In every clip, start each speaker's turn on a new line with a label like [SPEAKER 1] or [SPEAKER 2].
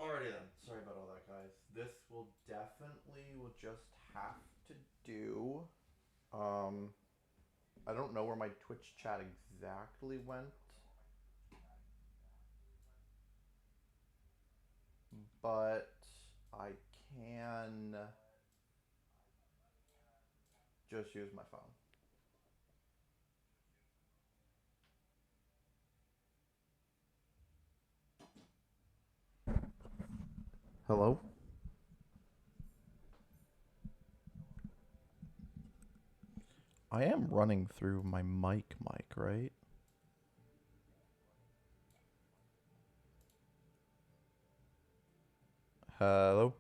[SPEAKER 1] Alrighty then. Sorry about all that, guys. This will just have to do. Um, I don't know where my Twitch chat exactly went, but I can just use my phone. Hello? I am running through my mic, right? Hello?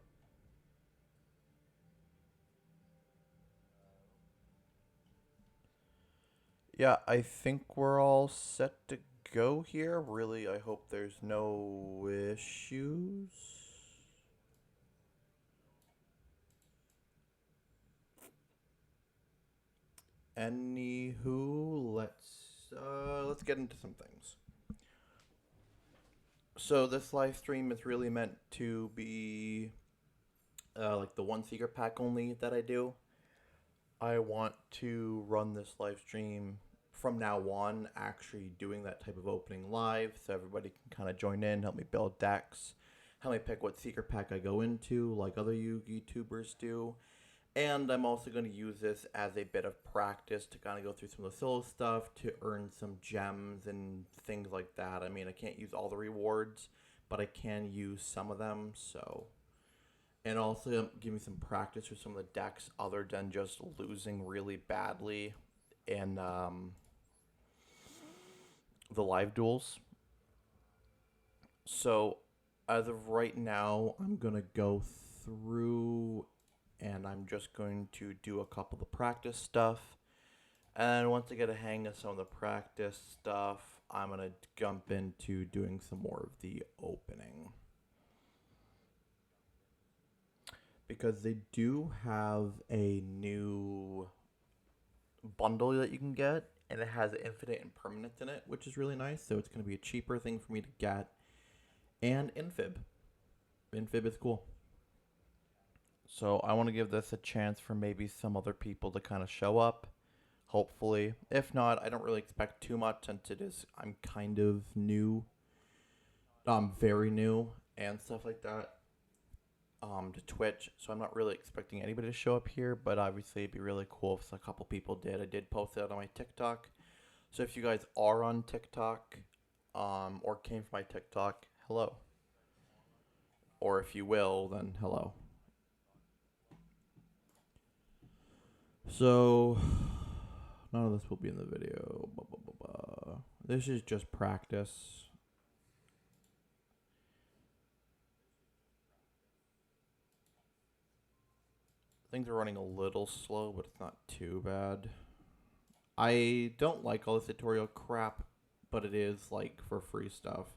[SPEAKER 1] Yeah, I think we're all set to go here. Really, I hope there's no issues. Anywho, let's get into some things. So this live stream is really meant to be like the one secret pack only that I do. I want to run this live stream from now on, actually doing that type of opening live, so everybody can kind of join in, help me build decks, help me pick what secret pack I go into, like other YouTubers do. And I'm also going to use this as a bit of practice to kind of go through some of the solo stuff to earn some gems and things like that. I mean, I can't use all the rewards, but I can use some of them, so. And also give me some practice with some of the decks other than just losing really badly in the live duels. So, as of right now, I'm going to go through and I'm just going to do a couple of practice stuff. And once I get a hang of some of the practice stuff, I'm going to jump into doing some more of the opening. Because they do have a new bundle that you can get, and it has infinite and permanent in it, which is really nice. So it's going to be a cheaper thing for me to get. And infib. Infib is cool. So I want to give this a chance for maybe some other people to kind of show up. Hopefully. If not, I don't really expect too much since I'm kind of new. I'm very new and stuff like that. To Twitch, so I'm not really expecting anybody to show up here, but obviously it'd be really cool if a couple people did. I did post it on my TikTok. So if you guys are on TikTok, or came from my TikTok, hello. Or if you will, then hello. So none of this will be in the video. Blah, blah, blah, blah. This is just practice. Things are running a little slow, but it's not too bad. I don't like all this tutorial crap, but it is like for free stuff.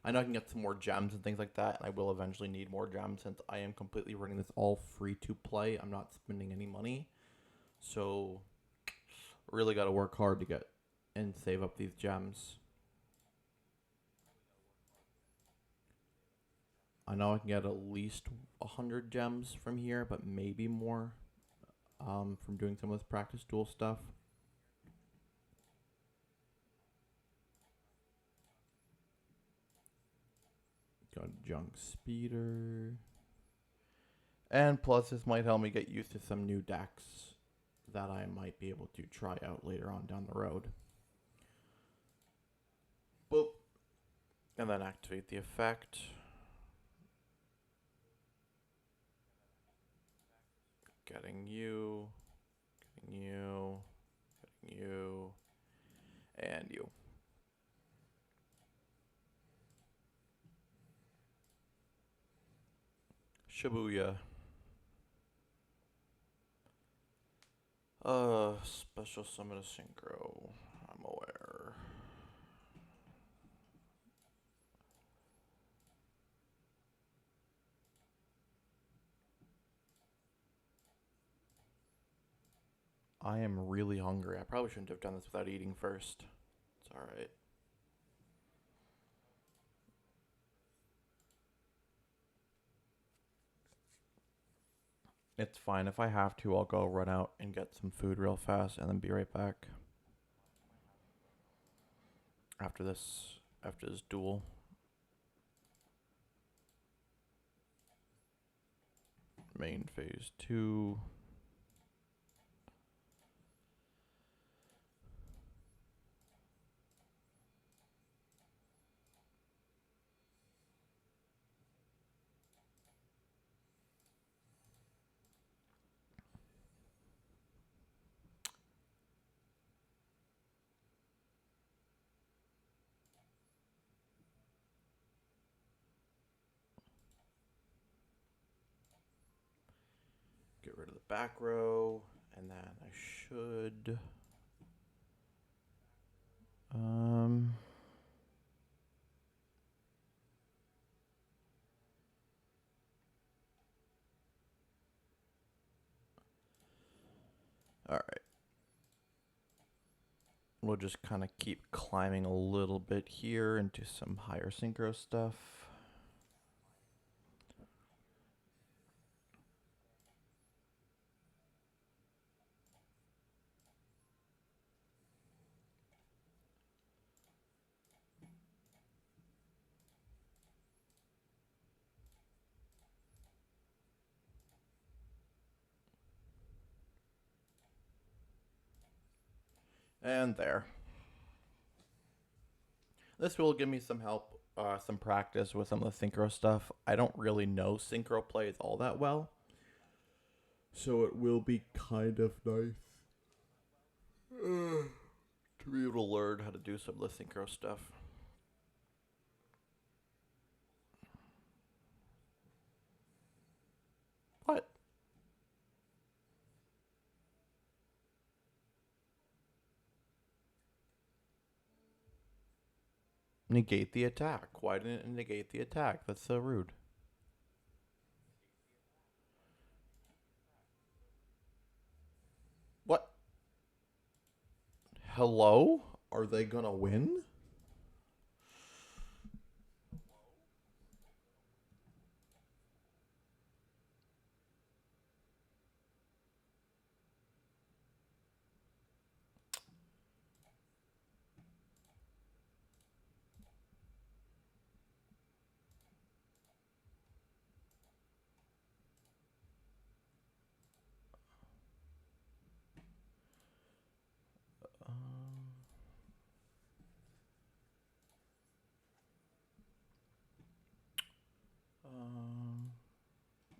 [SPEAKER 1] I know I can get some more gems and things like that, and I will eventually need more gems since I am completely running this all free to play. I'm not spending any money. So, really got to work hard to get and save up these gems. I know I can get at least 100 gems from here, but maybe more from doing some of this practice duel stuff. Got junk speeder. And plus, this might help me get used to some new decks that I might be able to try out later on down the road. Boop. And then activate the effect. Getting you. Getting you. Getting you. And you. Shibuya. Special summon a synchro. I'm aware. I am really hungry. I probably shouldn't have done this without eating first. It's alright. It's fine. If I have to, I'll go run out and get some food real fast and then be right back. After this duel. Main phase 2. Get rid of the back row, and then I should all right. We'll just kind of keep climbing a little bit here into some higher synchro stuff. And there. This will give me some help, some practice with some of the synchro stuff. I don't really know synchro plays all that well, so it will be kind of nice to be able to learn how to do some of the synchro stuff. What? Negate the attack. Why didn't it negate the attack? That's so rude. What? Hello? Are they gonna win?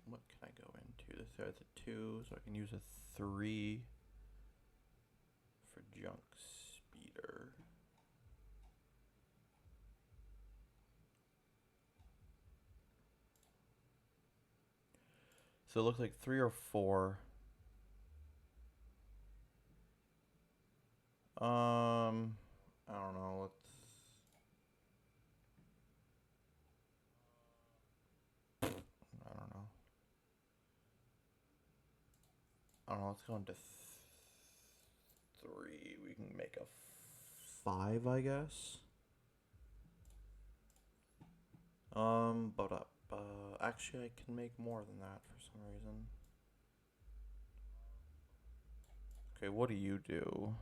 [SPEAKER 1] What can I go into? This has a 2, so I can use a 3 for junk speeder. So it looks like 3 or 4. I don't know. I don't know. I don't know. Let's go into 3. We can make a 5, I guess. But actually, I can make more than that for some reason. Okay, what do you do?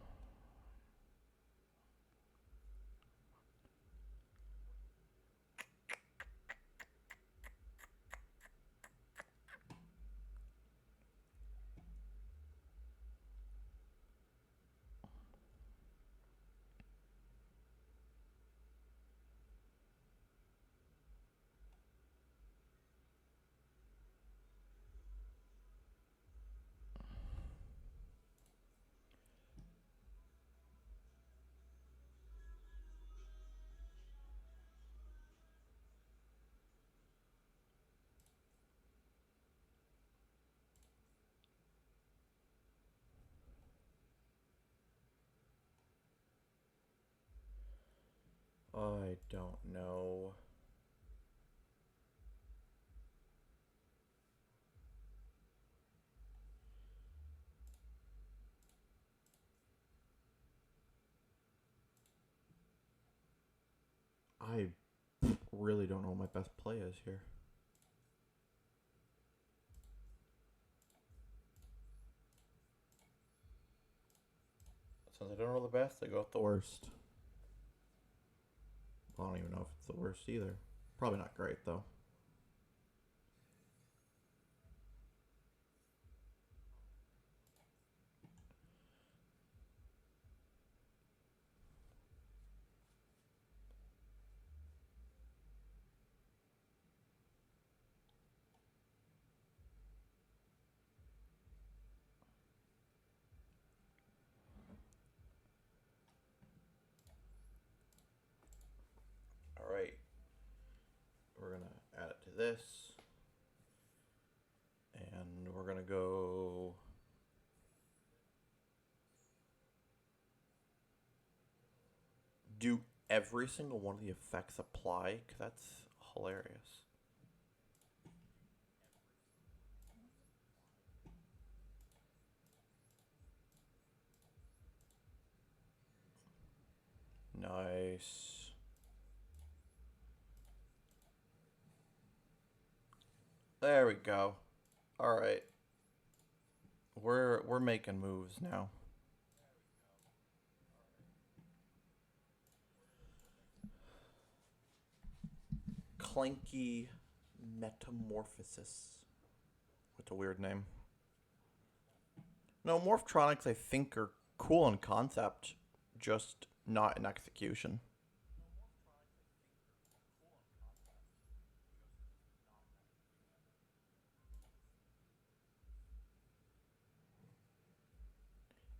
[SPEAKER 1] I don't know. I really don't know what my best play is here. Since I don't know the best, I go with the worst. I don't even know if it's the worst either. Probably not great, though. Alright. We're going to add it to this. And we're going to go... do every single one of the effects apply? Because that's hilarious. Nice. There we go. All right. We're making moves now. Clanky Metamorphosis. What's a weird name? No, Morphtronics I think are cool in concept, just not in execution.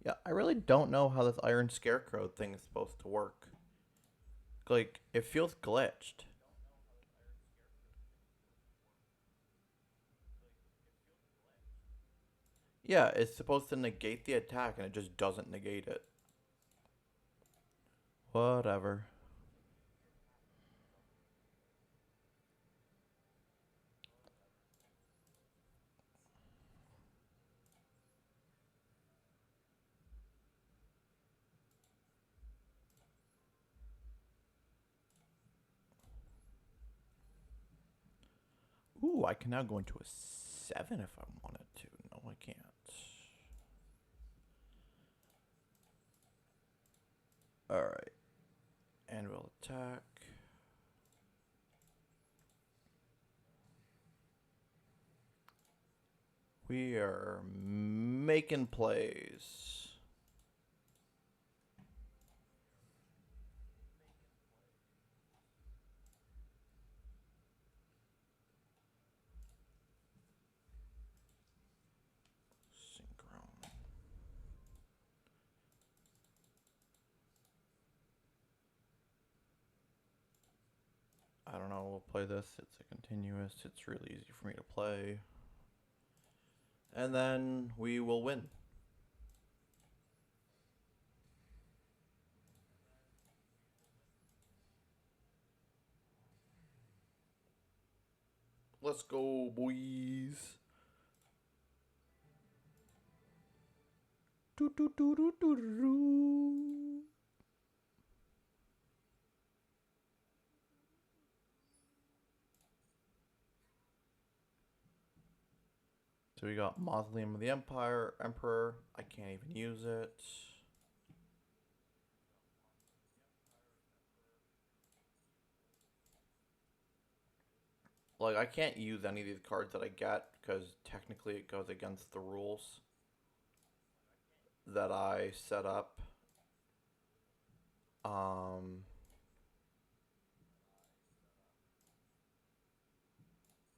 [SPEAKER 1] Yeah, I really don't know how this Iron Scarecrow thing is supposed to work. Like, it feels glitched. Yeah, it's supposed to negate the attack and it just doesn't negate it. Whatever. Ooh, I can now go into a 7 if I wanted to. No, I can't. Alright. And we'll attack. We are making plays. Synchron. I don't know, we'll play this. It's a continuous. It's really easy for me to play. And then we will win. Let's go, boys. Do, do, do, do, do, do. So we got Mausoleum of the Emperor. I can't even use it. Like, I can't use any of these cards that I get because technically it goes against the rules that I set up.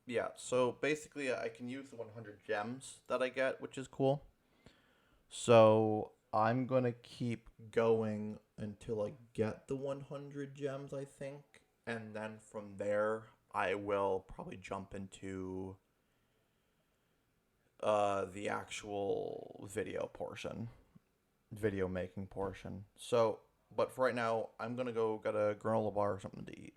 [SPEAKER 1] Yeah, so basically I can use the 100 gems that I get, which is cool. So I'm going to keep going until I get the 100 gems, I think. And then from there, I will probably jump into the actual video making portion. So, but for right now, I'm going to go get a granola bar or something to eat.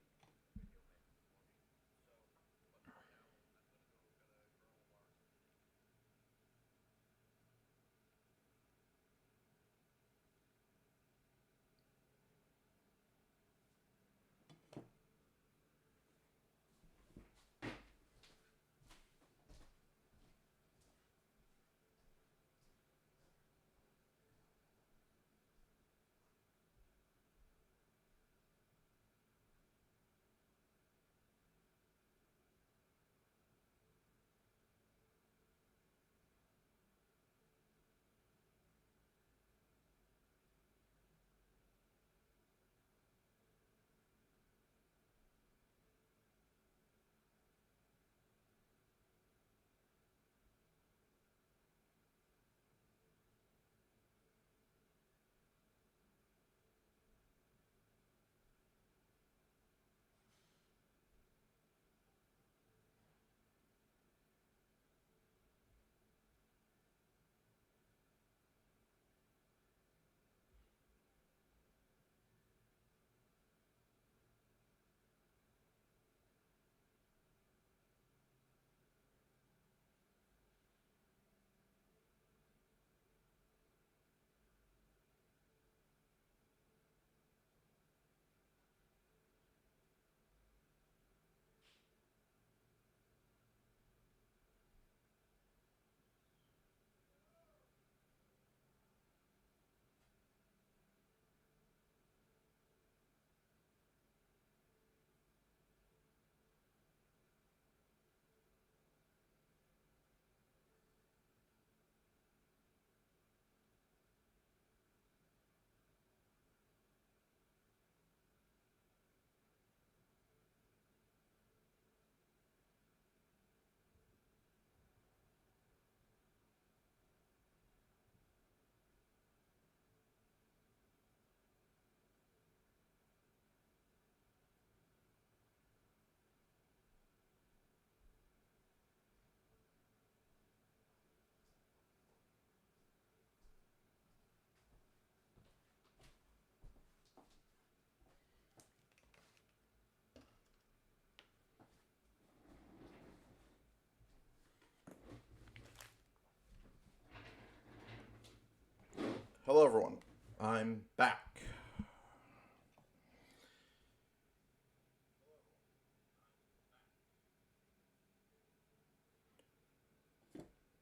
[SPEAKER 1] Hello, everyone. I'm back.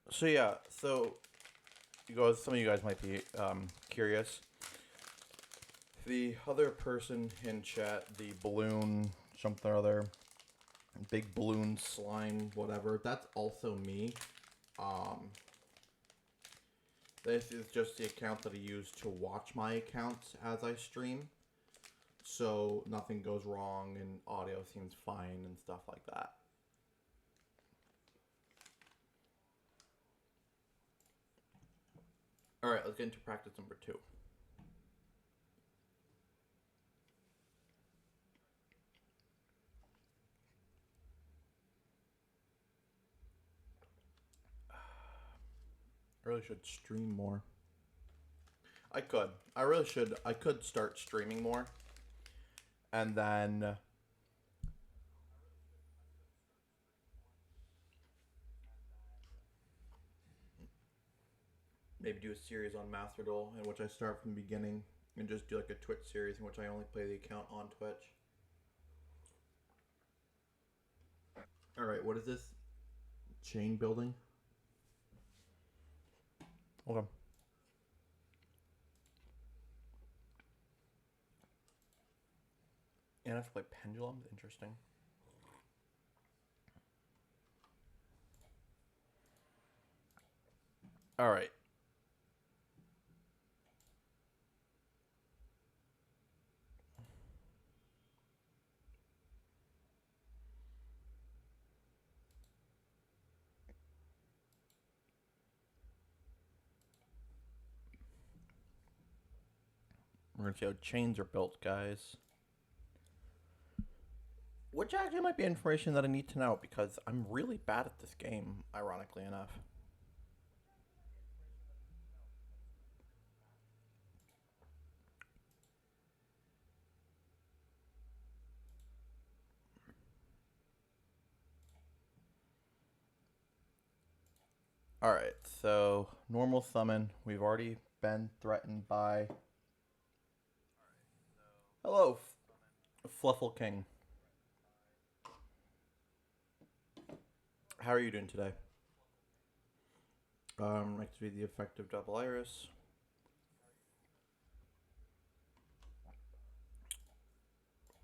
[SPEAKER 1] So you guys, some of you guys might be curious. The other person in chat, the balloon, something or other, big balloon slime, whatever. That's also me. This is just the account that I use to watch my accounts as I stream. So nothing goes wrong and audio seems fine and stuff like that. Alright, let's get into practice number 2. I really should stream more. I could. I really should. I could start streaming more. And then maybe do a series on Master Duel in which I start from the beginning and just do like a Twitch series in which I only play the account on Twitch. Alright, what is this? Chain building? Okay. And I have to play pendulums? Interesting. Alright. We're going to see how chains are built, guys. Which actually might be information that I need to know because I'm really bad at this game, ironically enough. Alright, so normal summon. We've already been threatened by... Hello, Fluffle King. How are you doing today? Activate the effect of Double Iris.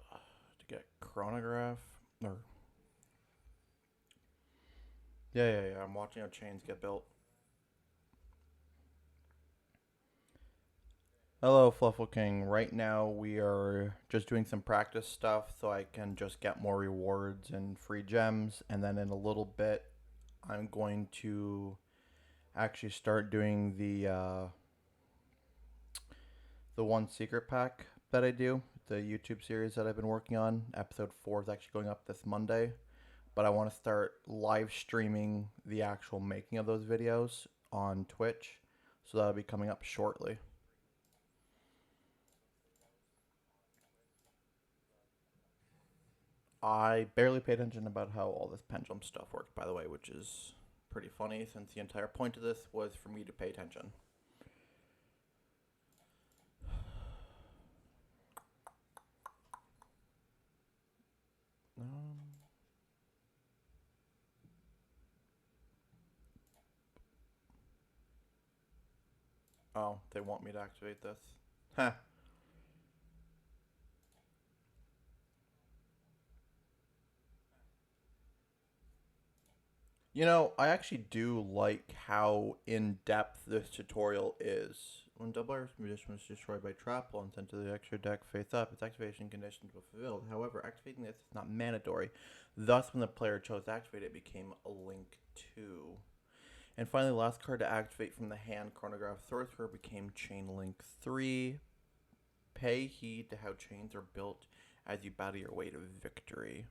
[SPEAKER 1] To get chronograph. Or... Yeah. I'm watching how chains get built. Hello, Fluffle King. Right now we are just doing some practice stuff so I can just get more rewards and free gems. And then in a little bit, I'm going to actually start doing the one secret pack that I do, the YouTube series that I've been working on. Episode 4 is actually going up this Monday, but I want to start live streaming the actual making of those videos on Twitch, so that'll be coming up shortly. I barely pay attention about how all this pendulum stuff works, by the way, which is pretty funny since the entire point of this was for me to pay attention. Oh, they want me to activate this. Huh. You know, I actually do like how in-depth this tutorial is. When Double Iris Magician was destroyed by trap while sent to the extra deck face up, its activation conditions were fulfilled. However, activating this is not mandatory. Thus, when the player chose to activate it, became a Link 2. And finally, the last card to activate from the hand, Chronograph Sorcerer, became Chain Link 3. Pay heed to how chains are built as you battle your way to victory.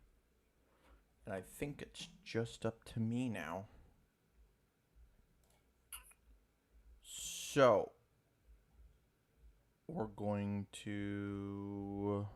[SPEAKER 1] And I think it's just up to me now. So, we're going to...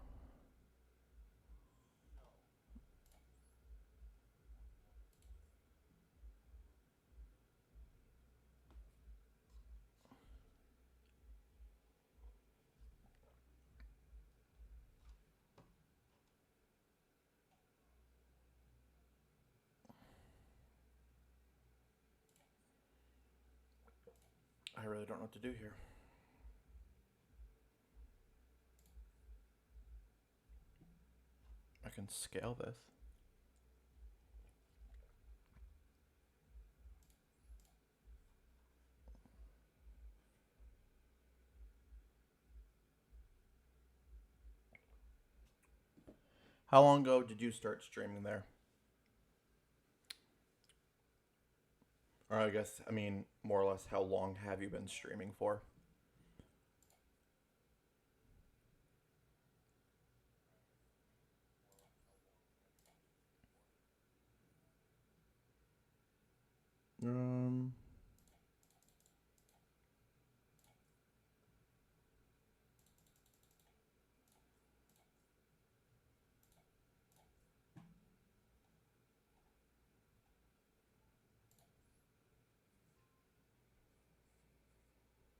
[SPEAKER 1] I really don't know what to do here. I can scale this. How long ago did you start streaming there? Or I guess, I mean, more or less, how long have you been streaming for? Um,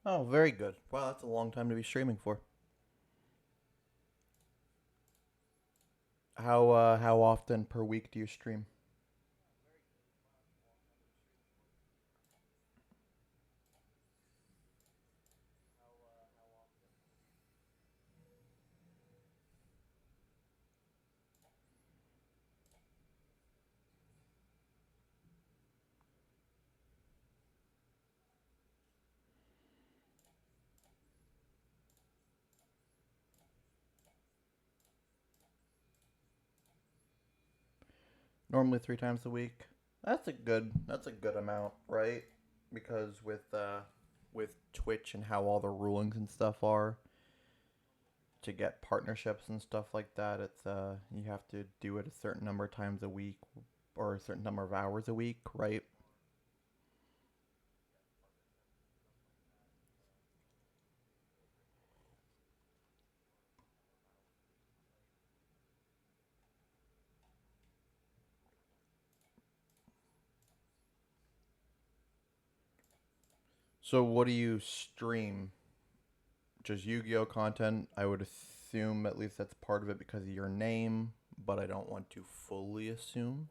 [SPEAKER 1] oh, very good. Wow, that's a long time to be streaming for. How often per week do you stream? Normally 3 times a week. That's a good amount, right? Because with Twitch and how all the rulings and stuff are to get partnerships and stuff like that, it's you have to do it a certain number of times a week or a certain number of hours a week, right? So what do you stream? Just Yu-Gi-Oh content? I would assume at least that's part of it because of your name, but I don't want to fully assume.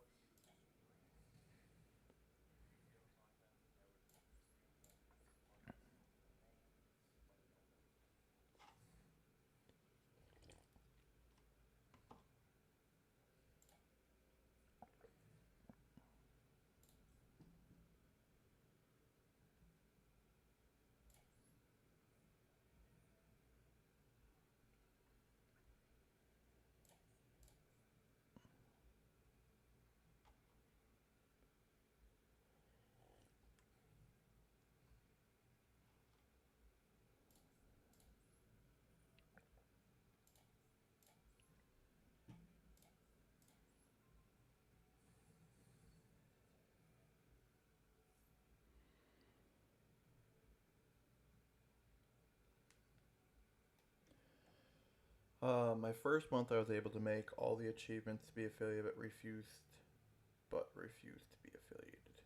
[SPEAKER 1] My first month I was able to make all the achievements to be affiliated, but refused to be affiliated.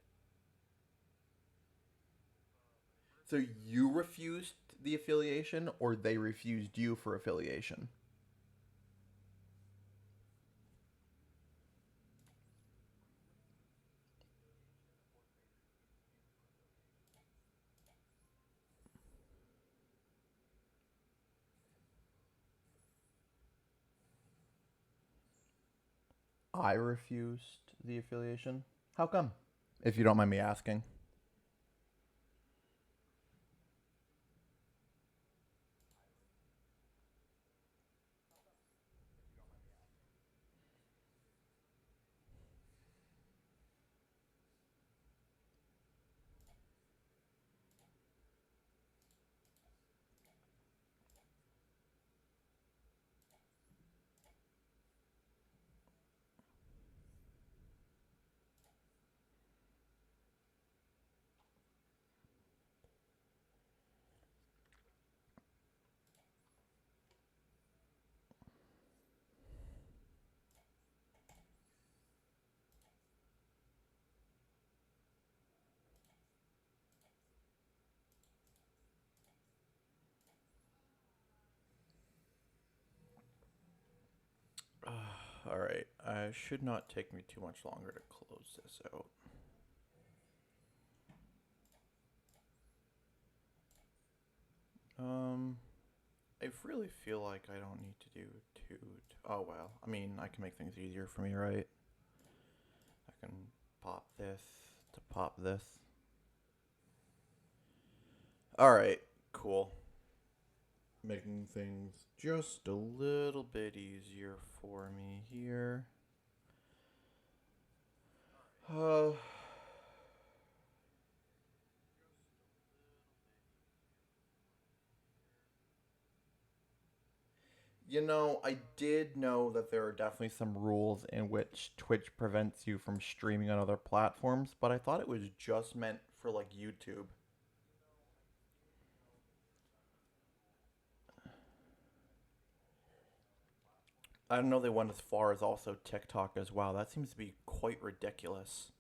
[SPEAKER 1] So you refused the affiliation, or they refused you for affiliation? I refused the affiliation. How come? If you don't mind me asking. All right. Should not take me too much longer to close this out. I really feel like I don't need to do two. Oh well. I mean, I can make things easier for me, right? I can pop this to pop this. All right, cool. Making things just a little bit easier for me here. Uh, I did know that there are definitely some rules in which Twitch prevents you from streaming on other platforms, but I thought it was just meant for like YouTube. I don't know they went as far as also TikTok as well. That seems to be quite ridiculous.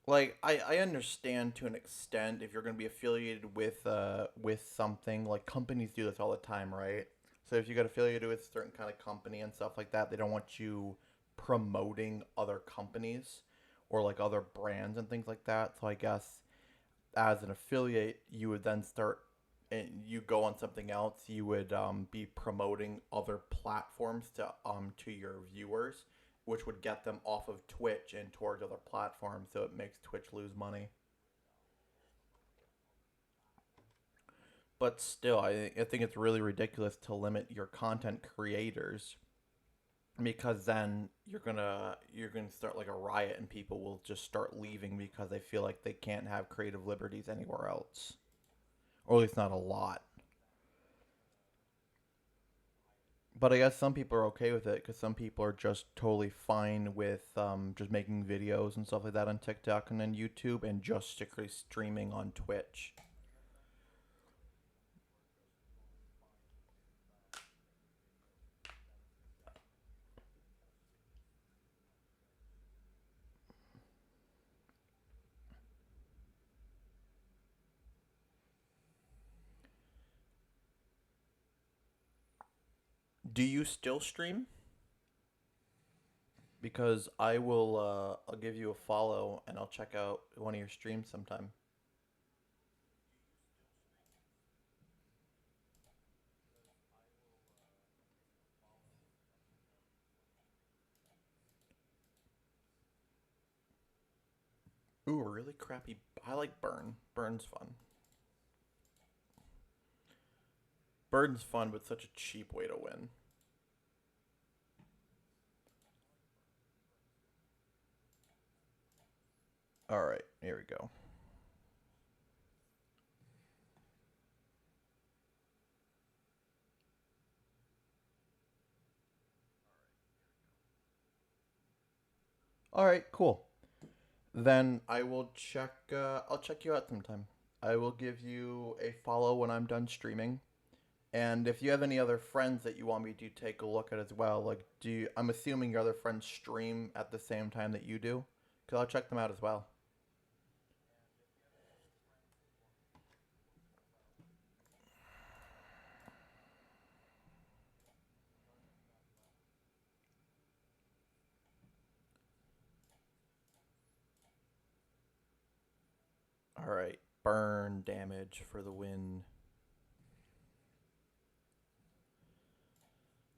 [SPEAKER 1] Like I understand to an extent if you're going to be affiliated with something like companies do this all the time, right? So if you get affiliated with a certain kind of company and stuff like that, they don't want you promoting other companies or like other brands and things like that. So I guess as an affiliate, you would then start and you go on something else, you would be promoting other platforms to your viewers, which would get them off of Twitch and towards other platforms. So it makes Twitch lose money. But still, I think it's really ridiculous to limit your content creators because then you're gonna start like a riot and people will just start leaving because they feel like they can't have creative liberties anywhere else, or at least not a lot. But I guess some people are okay with it because some people are just totally fine with just making videos and stuff like that on TikTok and then YouTube and just strictly streaming on Twitch. Do you still stream? Because I'll give you a follow and I'll check out one of your streams sometime. Ooh, really crappy. I like Burn. Burn's fun. Burn's fun, but such a cheap way to win. All right, here we go. All right, cool. Then I will check. I'll check you out sometime. I will give you a follow when I'm done streaming. And if you have any other friends that you want me to take a look at as well, like I'm assuming your other friends stream at the same time that you do, because I'll check them out as well. All right, burn damage for the win.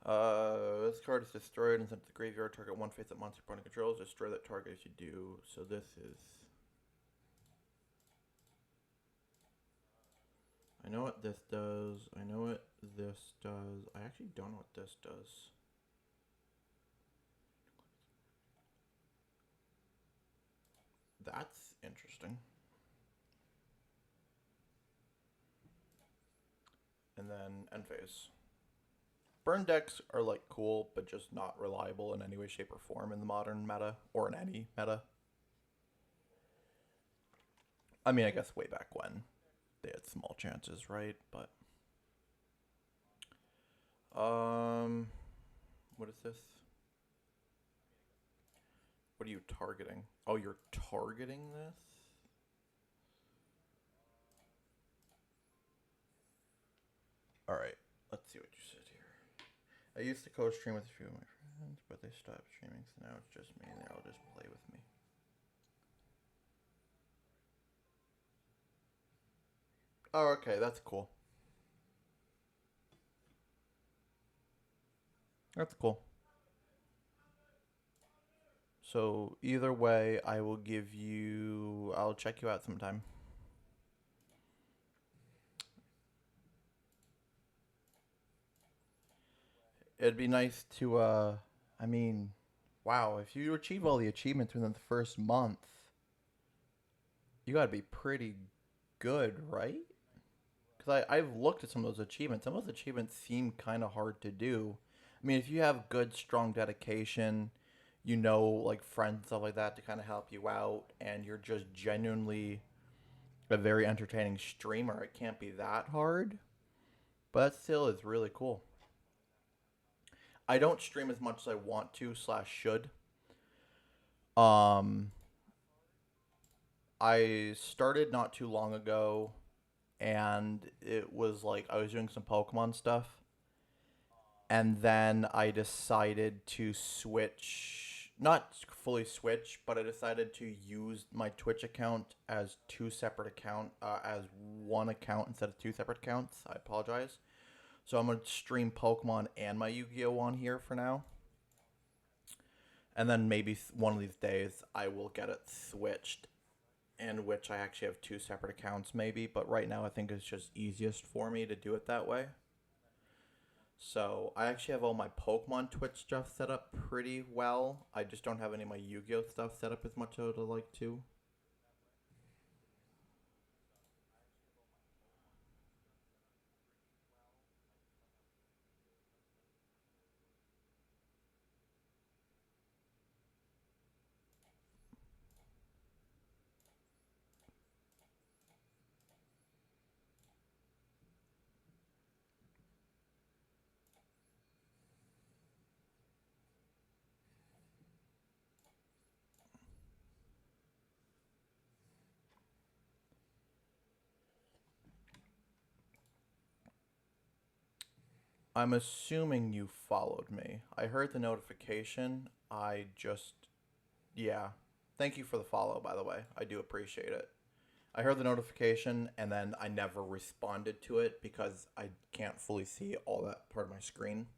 [SPEAKER 1] This card is destroyed and sent to the graveyard. Target one face that monster opponent controls. Destroy that target as you do. So this is. I know what this does. I know what this does. I actually don't know what this does. That's interesting. And then end phase. Burn decks are like cool, but just not reliable in any way, shape, or form in the modern meta or in any meta. I mean, I guess way back when they had small chances, right? But um, what is this? What are you targeting? Oh, you're targeting this? All right, let's see what you said here. I used to co-stream with a few of my friends, but they stopped streaming, so now it's just me, and they'll just play with me. Oh, okay, that's cool. That's cool. So either way, I will give you. I'll check you out sometime. It'd be nice to. I mean, wow, if you achieve all the achievements within the first month, you gotta be pretty good, right? Because I've looked at some of those achievements. Some of those achievements seem kind of hard to do. I mean, if you have good, strong dedication, like friends and stuff like that to kind of help you out, and you're just genuinely a very entertaining streamer, it can't be that hard. But that still is really cool. I don't stream as much as I want to slash should. Um, I started not too long ago, and it was like I was doing some Pokemon stuff, and then I decided to switch, not fully switch, but I decided to use my Twitch account as two separate as one account instead of two separate accounts. I apologize. So I'm gonna stream Pokemon and my Yu-Gi-Oh on here for now, and then maybe one of these days I will get it switched, in which I actually have two separate accounts maybe. But right now I think it's just easiest for me to do it that way. So I actually have all my Pokemon Twitch stuff set up pretty well. I just don't have any of my Yu-Gi-Oh stuff set up as much as I would like to. I'm assuming you followed me. I heard the notification. Yeah. Thank you for the follow, by the way. I do appreciate it. I heard the notification and then I never responded to it because I can't fully see all that part of my screen.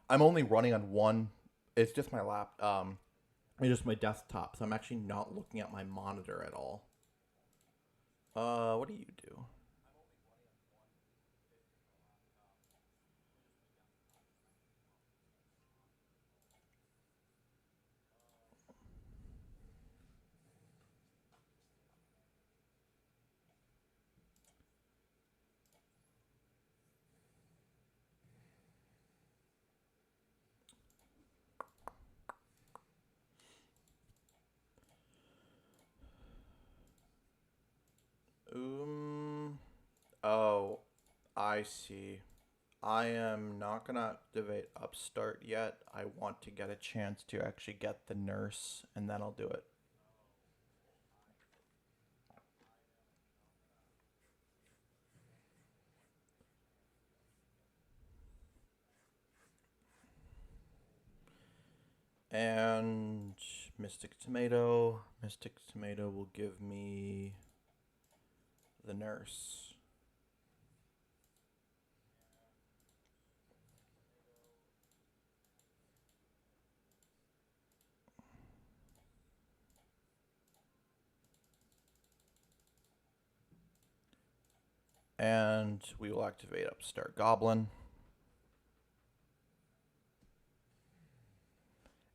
[SPEAKER 1] I'm only running on one. It's just my lap. It's just my desktop, so I'm actually not looking at my monitor at all. What do you do? Um. Oh, I see. I am not gonna activate Upstart yet. I want to get a chance to actually get the nurse, and then I'll do it. And Mystic Tomato. Mystic Tomato will give me the nurse. And we will activate Upstart Goblin.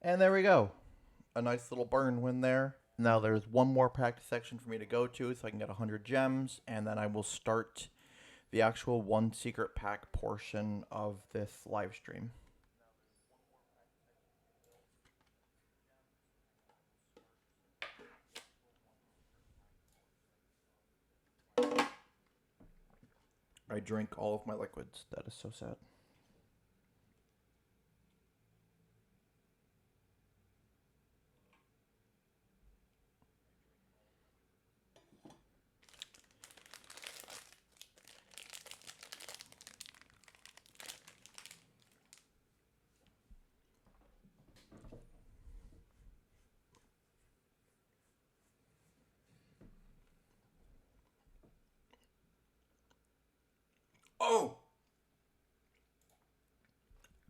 [SPEAKER 1] And there we go. A nice little burn win there. Now there's one more practice section for me to go to so I can get 100 gems, and then I will start the actual one secret pack portion of this live stream. I drink all of my liquids. That is so sad. Oh!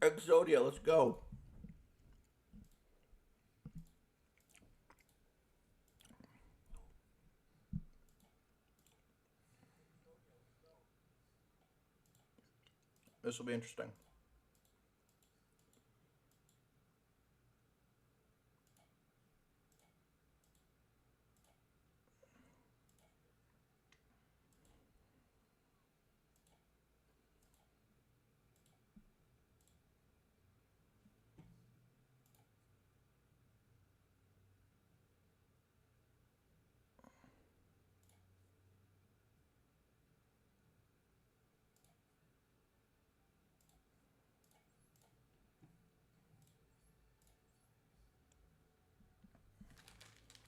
[SPEAKER 1] Exodia, let's go. This will be interesting.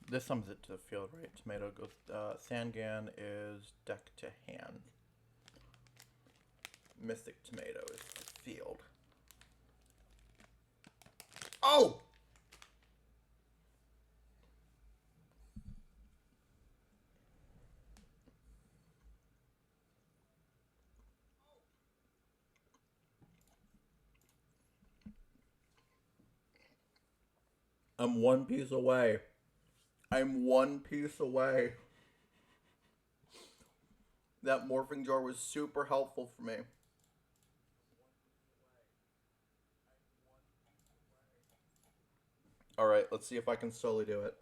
[SPEAKER 1] This sums it to the field, right? Tomato goes. Sangan is deck to hand. Mystic Tomato is the field. Oh! I'm one piece away. I'm one piece away. That morphing jar was super helpful for me. Alright, let's see if I can slowly do it.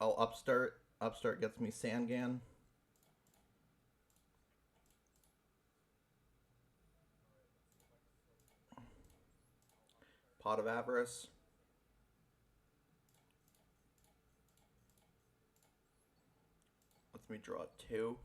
[SPEAKER 1] I'll upstart. Upstart gets me Sangan. Pot of Avarice. Lets me draw 2.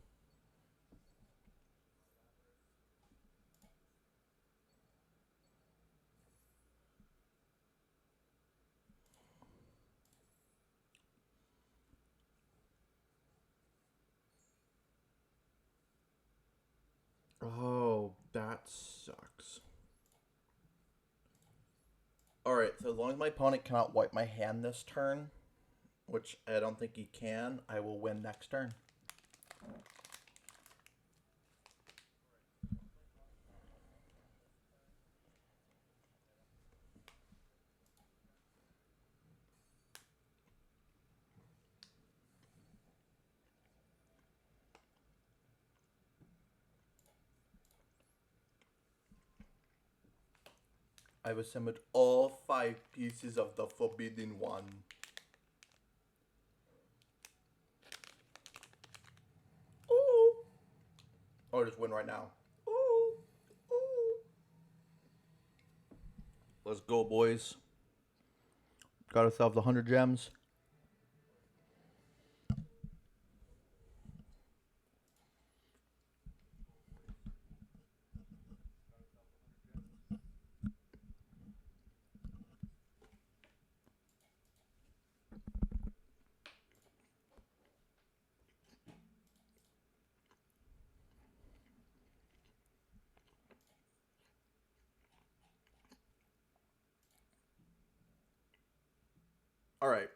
[SPEAKER 1] Oh, that sucks. Alright, so as long as my opponent cannot wipe my hand this turn, which I don't think he can, I will win next turn. I've assembled all 5 pieces of the Forbidden One. Ooh. I'll just win right now. Ooh. Ooh. Let's go, boys. Got ourselves 100 gems. All right.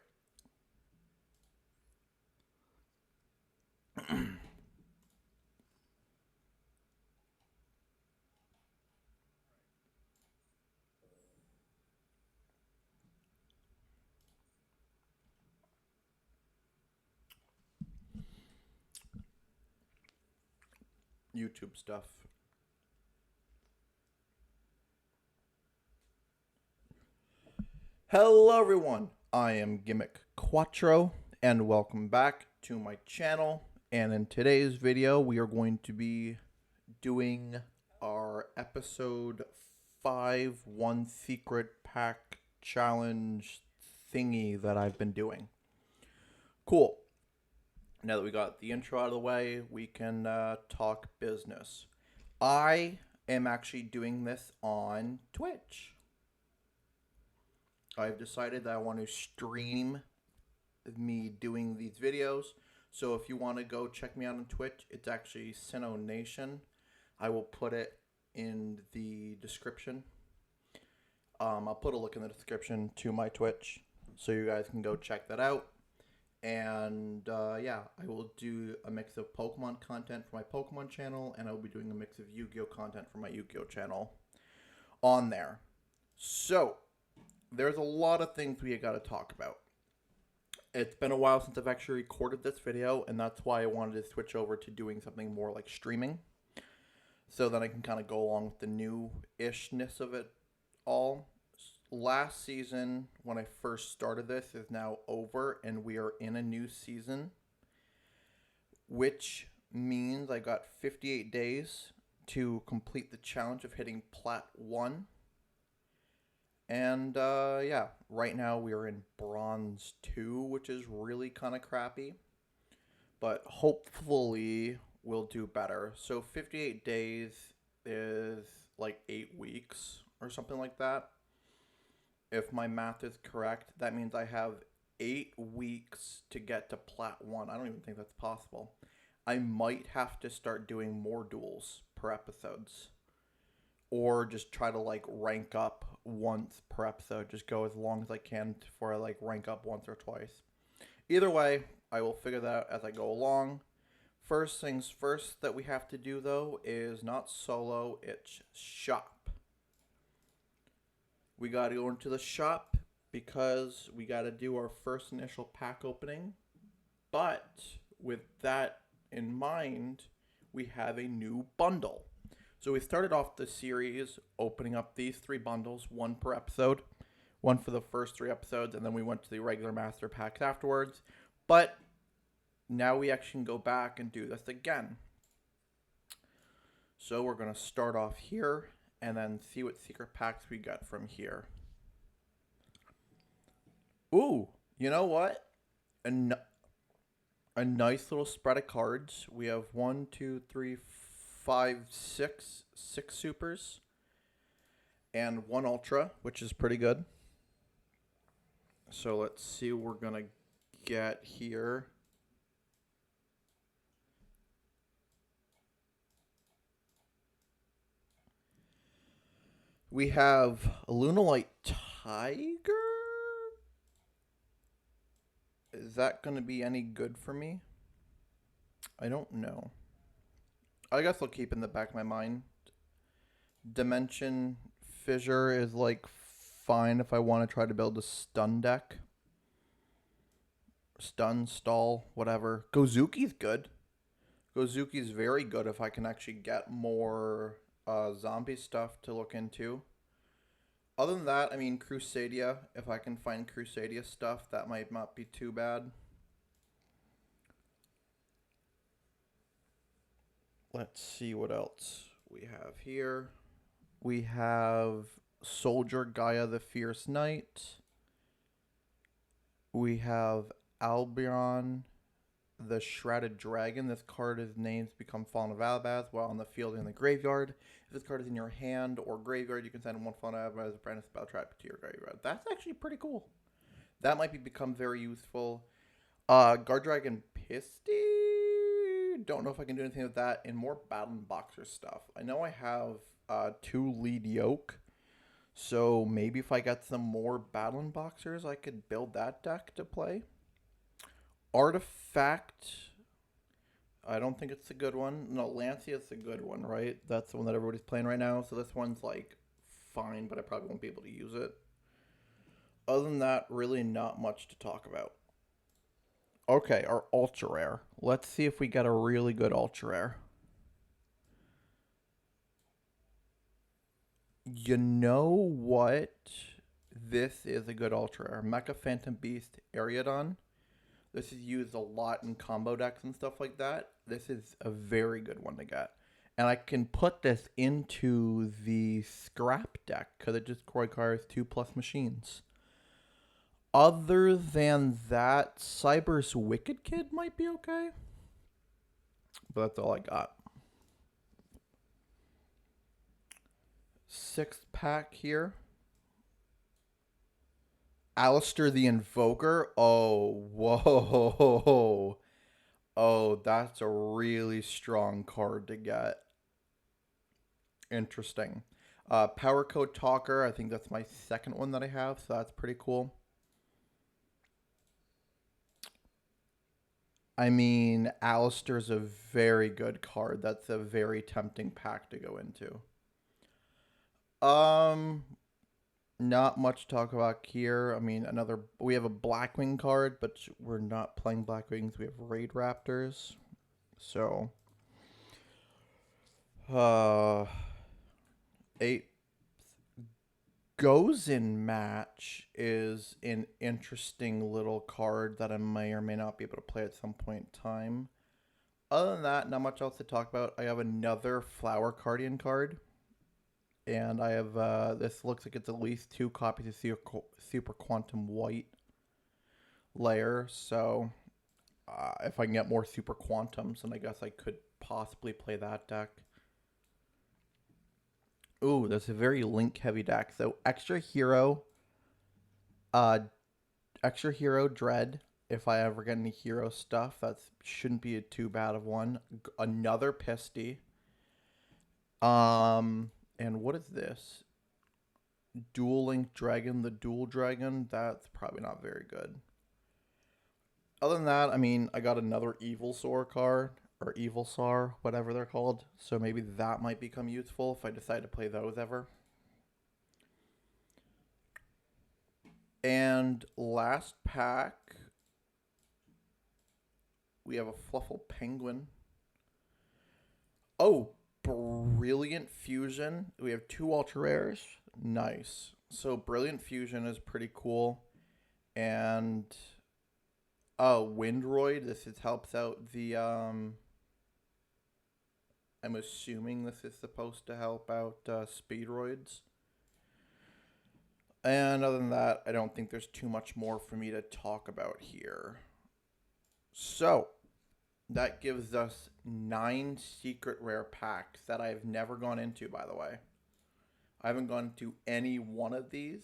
[SPEAKER 1] YouTube stuff. Hello, everyone. I am Gimmick Quattro, and welcome back to my channel. And in today's video, we are going to be doing our episode 5 1 secret pack challenge thingy that I've been doing. Cool. Now that we got the intro out of the way, we can talk business. I am actually doing this on Twitch. I've decided that I want to stream me doing these videos. So if you want to go check me out on Twitch, it's actually Sinnoh Nation. I will put it in the description. I'll put a link in the description to my Twitch, so you guys can go check that out. And yeah, I will do a mix of Pokemon content for my Pokemon channel, and I will be doing a mix of Yu-Gi-Oh content for my Yu-Gi-Oh channel on there. So, there's a lot of things we got to talk about. It's been a while since I've actually recorded this video, and that's why I wanted to switch over to doing something more like streaming, so that I can kind of go along with the new-ishness of it all. Last season, when I first started this, is now over, and we are in a new season, which means I got 58 days to complete the challenge of hitting Plat 1. And yeah, right now we are in Bronze 2, which is really kind of crappy. But hopefully we'll do better. So 58 days is like 8 weeks or something like that. If my math is correct, that means I have 8 weeks to get to Plat 1. I don't even think that's possible. I might have to start doing more duels per episodes. Or just try to like rank up once per episode. Just go as long as I can before I like rank up once or twice. Either way, I will figure that out as I go along. First things first that we have to do though is not solo, it's shop. We got to go into the shop because we got to do our first initial pack opening. But with that in mind, we have a new bundle. So we started off the series opening up these 3 bundles, 1 per episode, 1 for the first 3 episodes, and then we went to the regular master packs afterwards. But now we actually can go back and do this again. So we're going to start off here and then see what secret packs we got from here. Ooh, you know what? A nice little spread of cards. We have 1, 2, 3, 5, 6 supers and 1 ultra, which is pretty good. So let's see what we're gonna get here. We have a Lunalite Tiger. Is that gonna be any good for me? I don't know. I guess I'll keep in the back of my mind. Dimension Fissure is like fine if I want to try to build a stun deck. Stun, stall, whatever. Gozuki's good. Gozuki's very good if I can actually get more zombie stuff to look into. Other than that, I mean, Crusadia. If I can find Crusadia stuff, that might not be too bad. Let's see what else we have here. We have Soldier Gaia the Fierce Knight. We have Albion the Shrouded Dragon. This card is names become Fallen of Albaz while on the field or in the graveyard. If this card is in your hand or graveyard, you can send 1 Fallen of Albaz as a brand new spell trap to your graveyard. That's actually pretty cool. That might become very useful. Guard Dragon Pisty. Don't know if I can do anything with that. And more Battle Boxer stuff. I know I have 2 Lead Yoke. So maybe if I got some more Battle Boxers, I could build that deck to play. Artifact. I don't think it's a good one. No, Lancia is a good one, right? That's the one that everybody's playing right now. So this one's like fine, but I probably won't be able to use it. Other than that, really not much to talk about. Okay, our ultra rare. Let's see if we get a really good ultra rare. You know what? This is a good ultra rare. Mecha Phantom Beast Ariadon. This is used a lot in combo decks and stuff like that. This is a very good one to get. And I can put this into the scrap deck because it just requires 2+ machines. Other than that, Cyber's Wicked Kid might be okay. But that's all I got. 6th pack here. Alistair the Invoker. Oh, whoa. Oh, that's a really strong card to get. Interesting. Power Code Talker. I think that's my 2nd one that I have, so that's pretty cool. I mean, Alistair's a very good card. That's a very tempting pack to go into. Um, Not much to talk about here. I mean, we have a Blackwing card, but we're not playing Blackwings. We have Raid Raptors. So, eight goes in match is an interesting little card that I may or may not be able to play at some point in time. Other than that, not much else to talk about. I have another Flower Guardian card. And I have, this looks like it's at least 2 copies of Super Quantum White layer. So, if I can get more Super Quantums, then I guess I could possibly play that deck. Ooh, that's a very link-heavy deck. So, Extra Hero Dread. If I ever get any hero stuff, that shouldn't be too bad of one. Another Pisty. And what is this? Dual Link Dragon, the Dual Dragon. That's probably not very good. Other than that, I mean, I got another Evilsaur card, or Evilsaur, whatever they're called. So maybe that might become useful if I decide to play those ever. And last pack, we have a Fluffle Penguin. Oh, Brilliant Fusion. We have 2 ultra rares. Nice. So Brilliant Fusion is pretty cool. And Windroid. This helps out the I'm assuming this is supposed to help out Speedroids. And other than that, I don't think there's too much more for me to talk about here. So, that gives us 9 secret rare packs that I've never gone into, by the way. I haven't gone into any one of these.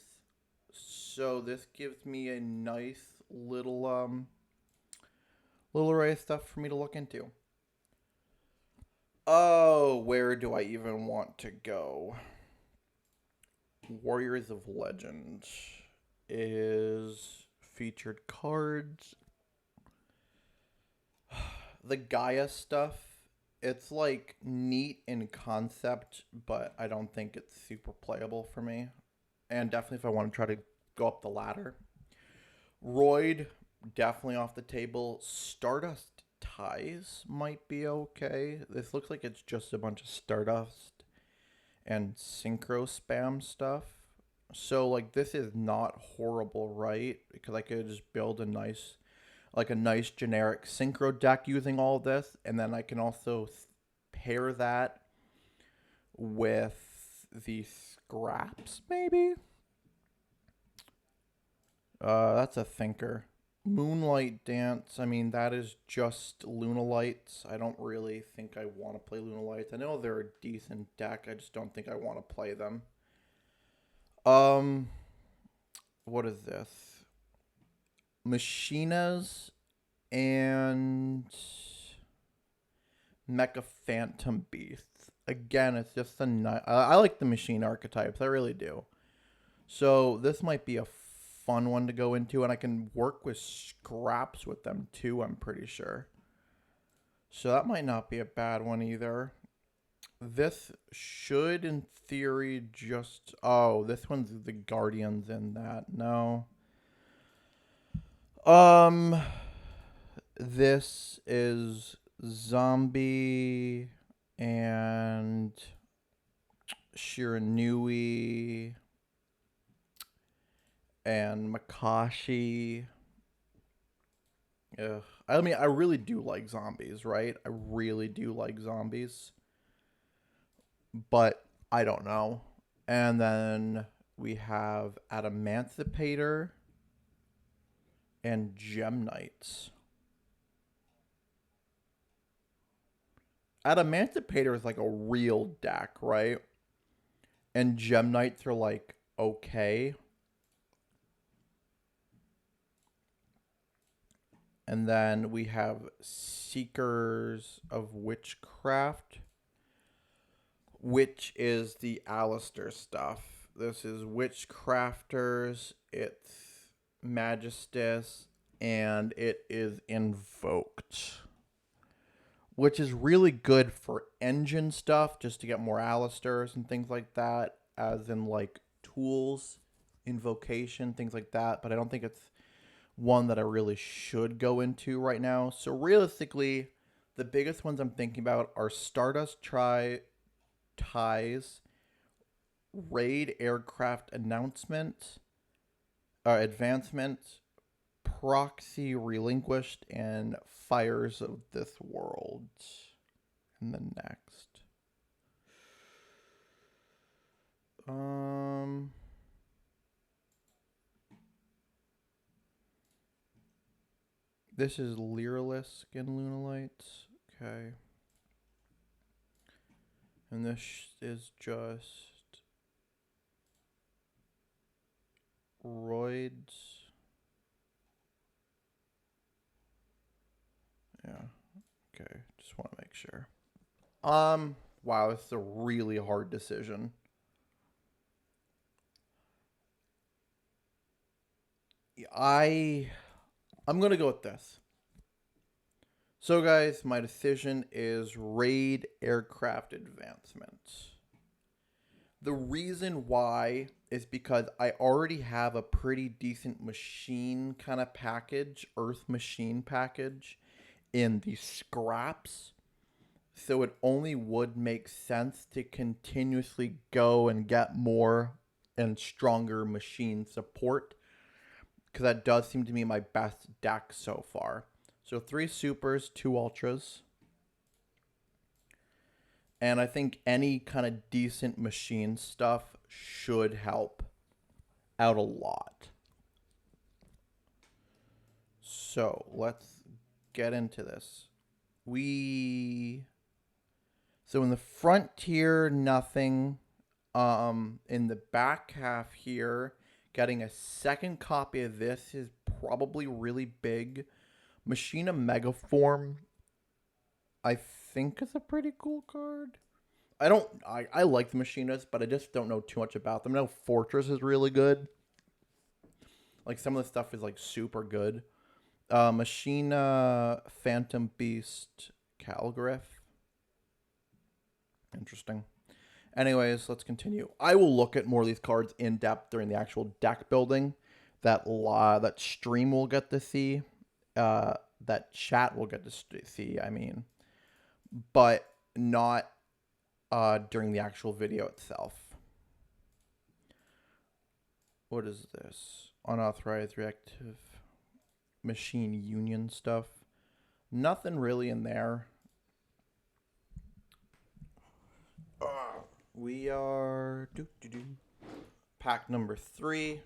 [SPEAKER 1] So this gives me a nice little array of stuff for me to look into. Oh, where do I even want to go? Warriors of Legend is featured cards. The Gaia stuff, it's like neat in concept, but I don't think it's super playable for me. And definitely if I want to try to go up the ladder. Roid, definitely off the table. Stardust Ties might be okay. This looks like it's just a bunch of Stardust and Synchro spam stuff. So, like, this is not horrible, right? Because I could just build a nice generic Synchro deck using all of this. And then I can also pair that with the Scraps, maybe? That's a thinker. Moonlight Dance, I mean, that is just Lunalights. I don't really think I want to play Lunalights. I know they're a decent deck. I just don't think I want to play them. What is this? Machinas and Mecha Phantom Beasts. Again, it's just a nice... I like the machine archetypes. I really do. So this might be a fun one to go into, and I can work with Scraps with them too, I'm pretty sure. So that might not be a bad one either. This should, in theory, just... Oh, this one's the Guardians in that. No. This is Zombie and Shiranui and Makashi. Ugh. I mean, I really do like zombies, right? I really do like zombies. But I don't know. And then we have Adamantipator and Gem Knights. Adamantipator is like a real deck, right? And Gem Knights are like okay. And then we have Seekers of Witchcraft, which is the Alistair stuff. This is Witchcrafters, it's Magistus, and it is Invoked. which is really good for engine stuff, just to get more Alistairs and things like that, as in like tools, invocation, things like that. But I don't think it's one that I really should go into right now. So realistically, the biggest ones I'm thinking about are Stardust Ties, Raid Aircraft Advancement, Proxy Relinquished, and Fires of this World. And then next. This is Leerless Skin Lunalights. Okay. And this is just Roids. Yeah. Okay. Just want to make sure. Wow, this is a really hard decision. I'm going to go with this. So, guys, my decision is Raid Aircraft Advancement. The reason why is because I already have a pretty decent machine kind of package, Earth machine package, in the scraps. So it only would make sense to continuously go and get more and stronger machine support, because that does seem to be my best deck so far. So 3 supers, 2 ultras. And I think any kind of decent machine stuff should help out a lot. So let's get into this. So in the front tier, nothing. In the back half here, getting a second copy of this is probably really big. Machina Megaform, I think, is a pretty cool card. I like the Machinas, but I just don't know too much about them. I know Fortress is really good. Like, some of the stuff is like super good. Machina Phantom Beast Calgriff. Interesting. Anyways, let's continue. I will look at more of these cards in depth during the actual deck building. That stream will get to see. That chat will get to see, I mean. But not during the actual video itself. What is this? Unauthorized reactive machine union stuff. Nothing really in there. We are pack number 3.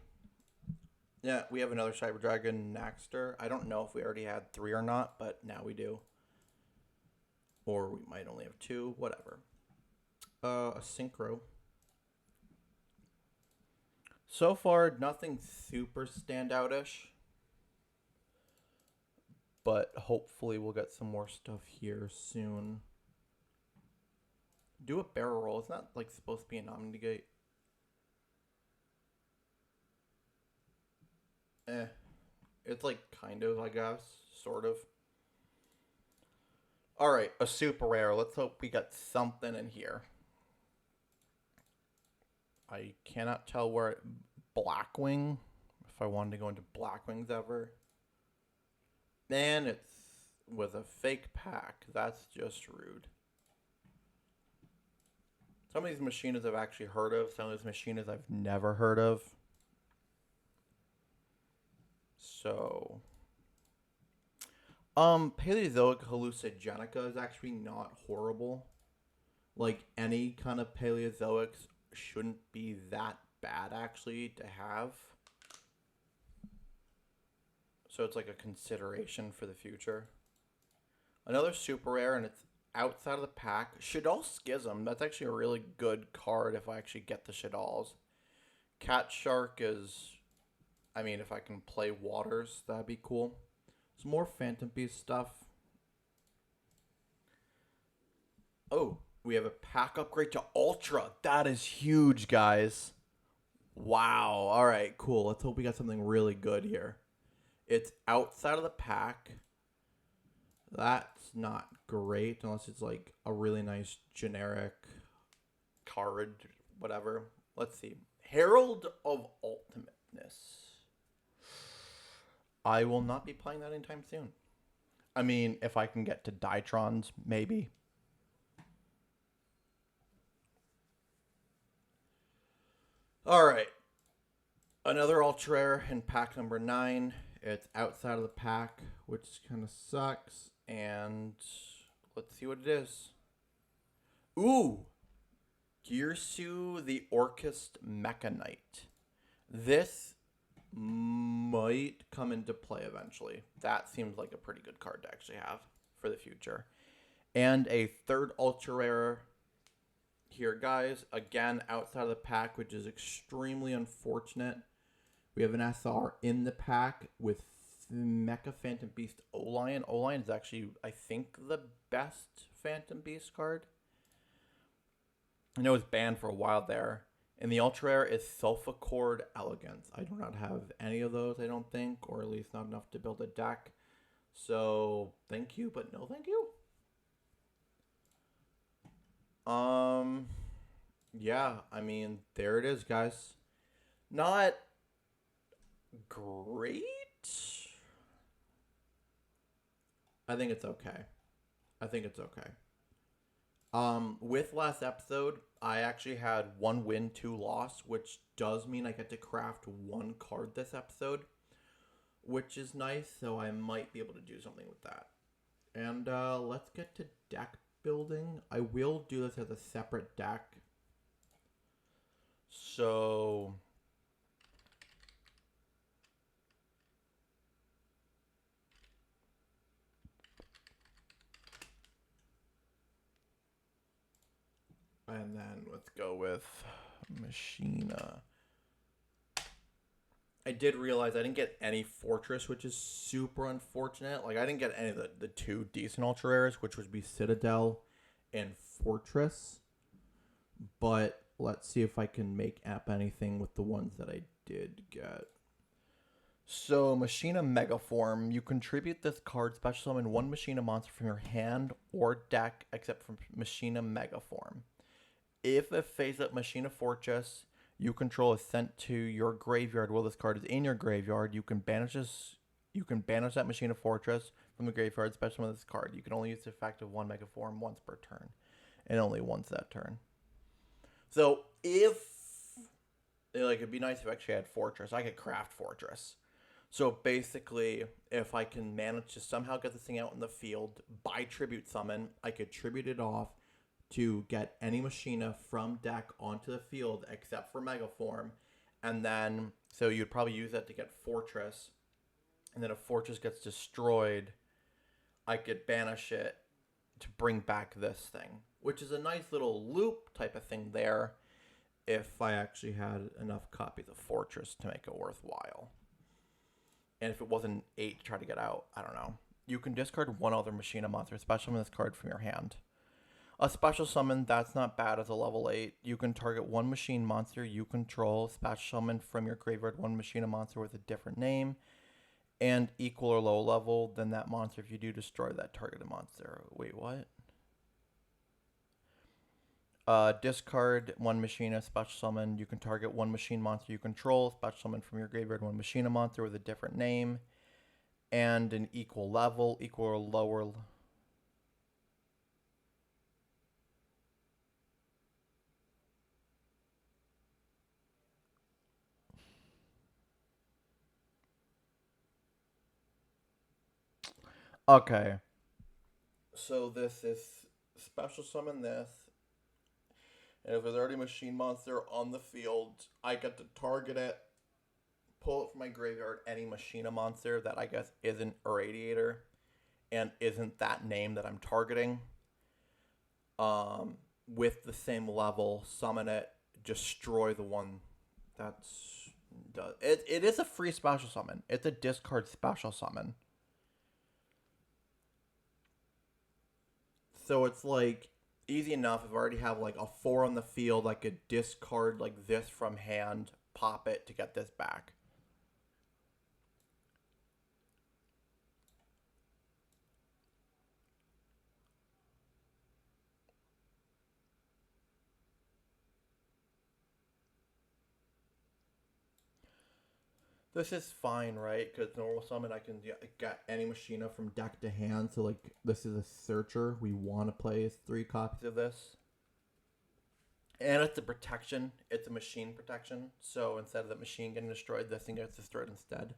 [SPEAKER 1] Yeah, we have another Cyber Dragon Naxter. I don't know if we already had 3 or not, but now we do. Or we might only have 2, whatever. A Synchro. So far, nothing super standout-ish. But hopefully we'll get some more stuff here soon. Do a barrel roll. It's not like supposed to be an Omnigate. It's like kind of, I guess. Sort of. Alright, a super rare. Let's hope we got something in here. I cannot tell where Blackwing, if I wanted to go into Blackwings ever. And it's with a fake pack. That's just rude. Some of these Machinas I've actually heard of. Some of these Machinas I've never heard of. So, Paleozoic Hallucigenica is actually not horrible. Like, any kind of Paleozoics shouldn't be that bad, actually, to have. So it's like a consideration for the future. Another super rare, and it's outside of the pack. Shaddoll Schism. That's actually a really good card if I actually get the Shaddolls. Cat Shark is... I mean, if I can play Waters, that'd be cool. Some more Phantom Beast stuff. Oh, we have a pack upgrade to Ultra. That is huge, guys. Wow. All right, cool. Let's hope we got something really good here. It's outside of the pack. That's not great unless it's like a really nice generic card, whatever. Let's see. Herald of Ultimateness. I will not be playing that anytime soon. I mean, if I can get to Ditrons, maybe. Alright. Another ultra rare in pack number 9. It's outside of the pack, which kind of sucks. And let's see what it is. Ooh! Girsu the Orchist Mechanite. This might come into play eventually. That seems like a pretty good card to actually have for the future. And a third ultra rare here, guys. Again, outside of the pack, which is extremely unfortunate. We have an SR in the pack with Mecha Phantom Beast O-Lion. O-Lion is actually, I think, the best Phantom Beast card. I know it's banned for a while there. And the ultra rare is Sulfachord Elegance. I do not have any of those, I don't think, or at least not enough to build a deck. So, thank you, but no thank you. Yeah, I mean, there it is, guys. Not great. I think it's okay. I think it's okay. With last episode, I actually had 1 win, 2 loss, which does mean I get to craft 1 card this episode, which is nice, so I might be able to do something with that. And let's get to deck building. I will do this as a separate deck. So and then let's go with Machina. I did realize I didn't get any Fortress, which is super unfortunate. Like, I didn't get any of the 2 decent ultra rares, which would be Citadel and Fortress. But let's see if I can make up anything with the ones that I did get. So, Machina Megaform. You contribute this card, special summon 1 Machina monster from your hand or deck, except for Machina Megaform. If a face-up Machina Fortress you control is sent to your graveyard while this card is in your graveyard, you can banish this. You can banish that Machina Fortress from the graveyard, special summon this card. You can only use the effect of 1 Megaform once per turn, and only once that turn. So if it'd be nice if I actually had Fortress. I could craft Fortress. So basically, if I can manage to somehow get this thing out in the field by tribute summon, I could tribute it off to get any Machina from deck onto the field except for Megaform. And then, so you'd probably use that to get Fortress. And then if Fortress gets destroyed, I could banish it to bring back this thing, which is a nice little loop type of thing there if I actually had enough copies of Fortress to make it worthwhile. And if it wasn't 8 to try to get out, I don't know. You can discard 1 other Machina monster, special summon this card from your hand. A special summon, that's not bad as a level 8. You can target 1 machine monster you control, special summon from your graveyard 1 Machina monster with a different name, and equal or low level than that monster if you do destroy that targeted monster. Wait, what? Discard 1 Machina, special summon. You can target 1 machine monster you control, special summon from your graveyard 1 Machina monster with a different name, and an equal level, equal or lower. Okay. So this is special summon this. And if there's already a machine monster on the field, I get to target it, pull it from my graveyard, any Machina monster that I guess isn't Irradiator and isn't that name that I'm targeting. With the same level, summon it, destroy the one that's does it is a free special summon. It's a discard special summon. So it's like easy enough. If I already have like a 4 on the field, I could discard like this from hand, pop it to get this back. This is fine, right? Because normal summon, I can get any Machina from deck to hand. So, like, this is a searcher. We want to play 3 copies of this. And it's a protection. It's a machine protection. So, instead of the machine getting destroyed, this thing gets destroyed instead.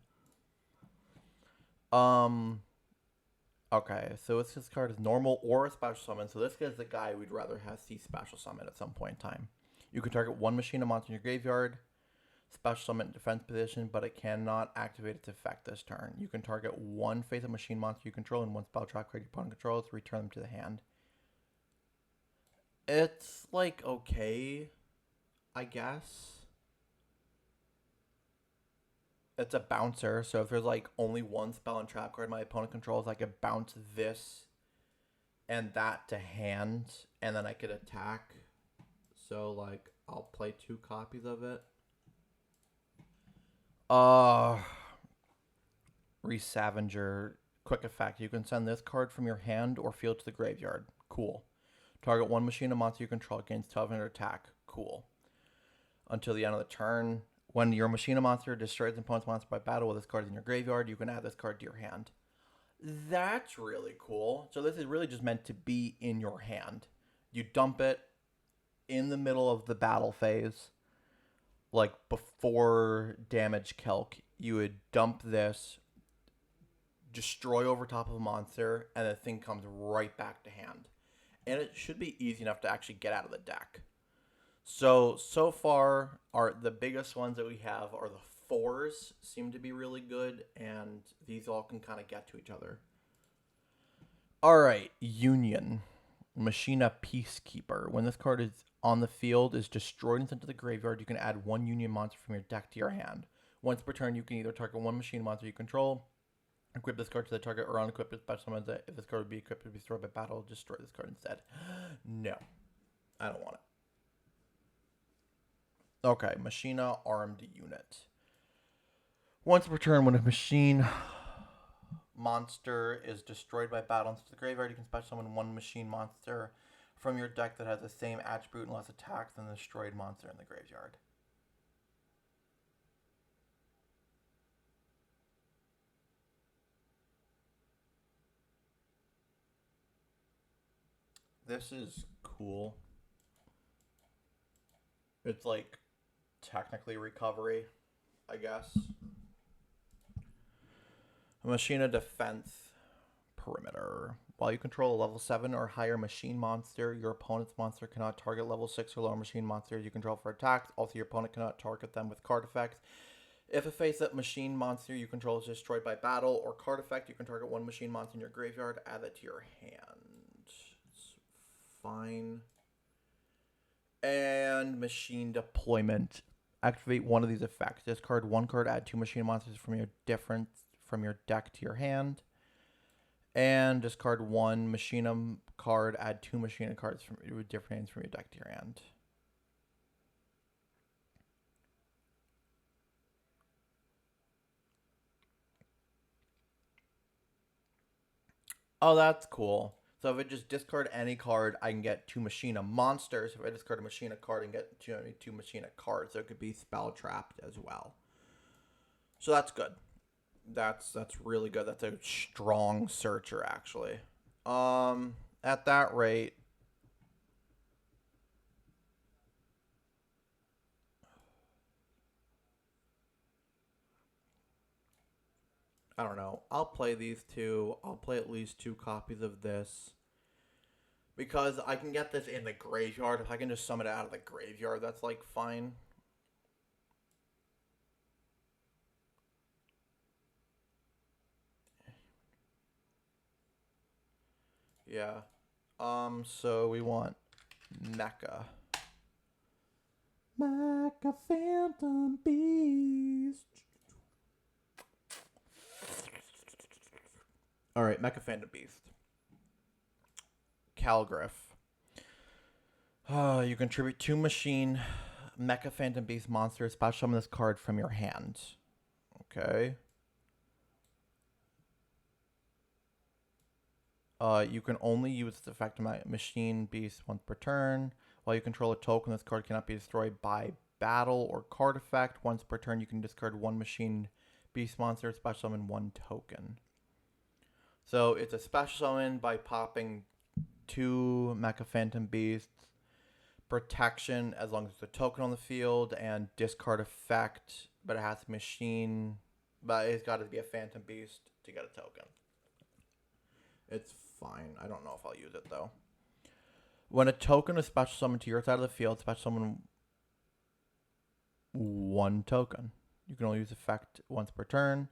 [SPEAKER 1] Okay, so this card is normal or a special summon. So, this is the guy we'd rather have see special summon at some point in time. You can target 1 Machina monster in your graveyard. Special summon defense position, but it cannot activate its effect this turn. You can target 1 face-up machine monster you control and 1 spell trap card your opponent controls, return them to the hand. It's like okay, I guess. It's a bouncer, so if there's like only 1 spell and trap card my opponent controls, I could bounce this and that to hand, and then I could attack. So like I'll play 2 copies of it. Resavager, quick effect. You can send this card from your hand or field to the graveyard. Cool. Target 1 Machina monster you control, gains 1200 attack. Cool. Until the end of the turn. When your Machina monster destroys an opponent's monster by battle with this card in your graveyard, you can add this card to your hand. That's really cool. So this is really just meant to be in your hand. You dump it in the middle of the battle phase. Like before damage calc, you would dump this, destroy over top of a monster, and the thing comes right back to hand. And it should be easy enough to actually get out of the deck. So far, the biggest ones that we have are the 4s seem to be really good, and these all can kind of get to each other. Alright, Union. Machina Peacekeeper. When this card is on the field, is destroyed and sent to the graveyard, you can add 1 Union monster from your deck to your hand. Once per turn, you can either target 1 machine monster you control, equip this card to the target, or unequip it special summons it. If this card would be equipped to be destroyed by battle, destroy this card instead. No. I don't want it. Okay, Machina Armed Unit. Once per turn, when a machine monster is destroyed by battle into the graveyard, you can special summon 1 machine monster from your deck that has the same attribute and less attacks than the destroyed monster in the graveyard. This is cool. It's like technically recovery, I guess. Machina Defense Perimeter. While you control a level 7 or higher machine monster, your opponent's monster cannot target level 6 or lower machine monsters you control for attacks. Also, your opponent cannot target them with card effects. If a face-up machine monster you control is destroyed by battle or card effect, you can target 1 machine monster in your graveyard, add that to your hand. It's fine. And Machine Deployment. Activate one of these effects. Discard 1 card, add 2 machine monsters from your deck to your hand. And discard 1 Machina card, add 2 Machina cards with different names from your deck to your hand. Oh, that's cool. So if I just discard any card, I can get 2 Machina monsters. If I discard a Machina card, I can get 2 Machina cards. So it could be spell trapped as well. So that's good. That's really good. That's a strong searcher, actually. At that rate, I don't know. I'll play these 2. I'll play at least 2 copies of this. Because I can get this in the graveyard. If I can just summon it out of the graveyard, that's like fine. Yeah. So we want Mecha. Mecha Phantom Beast. Alright, Mecha Phantom Beast. Calgriff. You contribute 2 machine Mecha Phantom Beast monsters. Special summon this card from your hand. Okay. You can only use this effect on Machine Beast once per turn. While you control a token, this card cannot be destroyed by battle or card effect. Once per turn, you can discard 1 Machine beast monster, special summon 1 token. So it's a special summon by popping 2 Mecha Phantom Beasts, protection as long as there's a token on the field, and discard effect, but it has machine, but it's got to be a Phantom Beast to get a token. It's fine. I don't know if I'll use it though. When a token is special summoned to your side of the field, special summon 1 token. You can only use effect once per turn.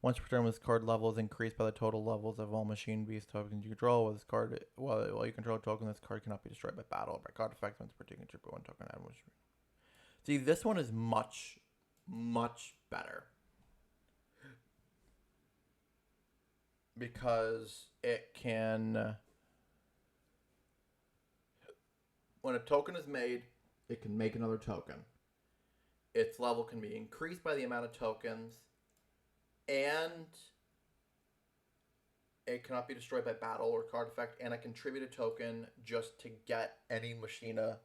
[SPEAKER 1] Once per turn, this card level is increased by the total levels of all machine beast tokens you control. While this card, while you control a token, this card cannot be destroyed by battle or by card effect. Once per turn, you contribute 1 token. See, this one is much, much better because it can. When a token is made, it can make another token. Its level can be increased by the amount of tokens, and it cannot be destroyed by battle or card effect, and I contribute a token just to get any Machina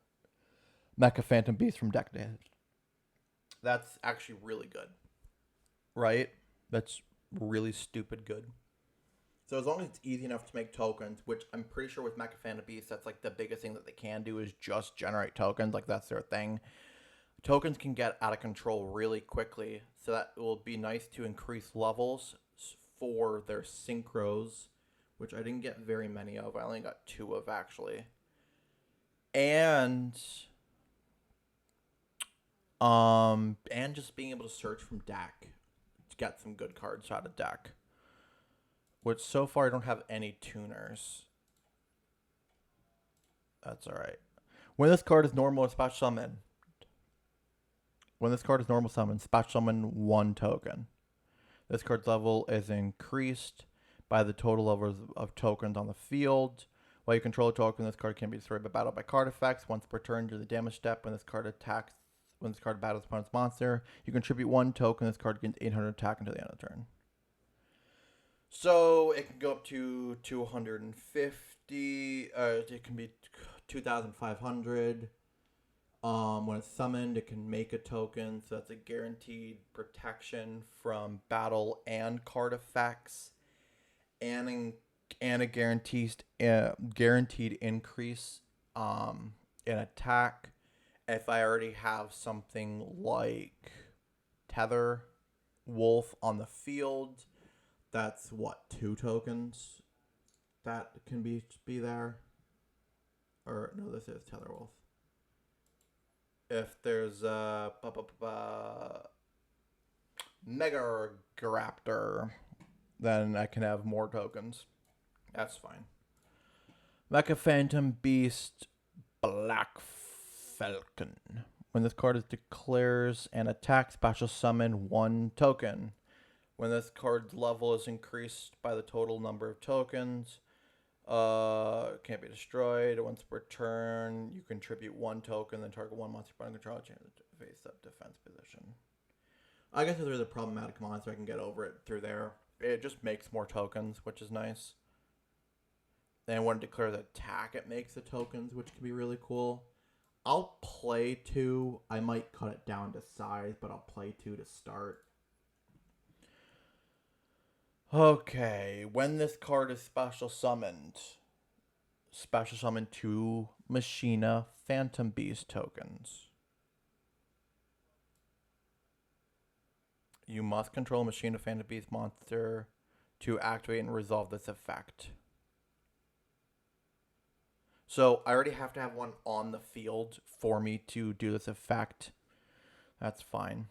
[SPEAKER 1] Mecha Phantom Beast from deck to hand. That's actually really good. Right? That's really stupid good. So as long as it's easy enough to make tokens, which I'm pretty sure with Mecha Phantom Beast, that's like the biggest thing that they can do is just generate tokens. Like that's their thing. Tokens can get out of control really quickly, so that will be nice to increase levels for their synchros, which I didn't get very many of. I only got 2 of actually. And just being able to search from deck to get some good cards out of deck. Which so far I don't have any tuners. That's alright. When this card is normal and special summon. When this card is normal summon, special summon 1 token. This card's level is increased by the total levels of tokens on the field. While you control a token, this card can be destroyed by battle by card effects. Once per turn, do the damage step. When this card battles opponent's monster, you contribute 1 token. This card gains 800 attack until the end of the turn. So it can go up to 250. It can be 2,500. When it's summoned, it can make a token, so that's a guaranteed protection from battle and card effects, and a guaranteed increase in attack. If I already have something like Tether Wolf on the field, that's what, 2 tokens that can be there. Or no, this is Tether Wolf. If there's a Mega Raptor, then I can have more tokens. That's fine. Mecha Phantom Beast Black Falcon. When this card declares an attack, special summon 1 token. When this card's level is increased by the total number of tokens, can't be destroyed. Once per turn, you contribute 1 token, then target 1 monster under control, change the face-up defense position. I guess if there's a problematic monster, I can get over it through there. It just makes more tokens, which is nice. Then when it declares attack, it makes the tokens, which can be really cool. I'll play 2. I might cut it down to size, but I'll play 2 to start. Okay, when this card is special summoned, special summon 2 Machina Phantom Beast tokens. You must control a Machina Phantom Beast monster to activate and resolve this effect. So I already have to have one on the field for me to do this effect. That's fine.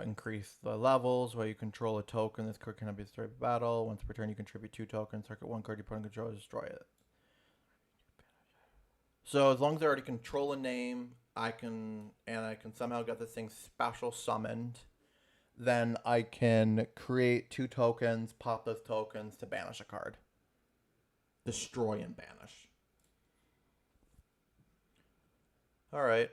[SPEAKER 1] Increase the levels while you control a token. This card cannot be destroyed by battle. Once per turn, you contribute 2 tokens. Target 1 card you put in control, destroy it. So as long as I already control a name, I can somehow get this thing special summoned, then I can create 2 tokens, pop those tokens to banish a card. Destroy and banish. All right.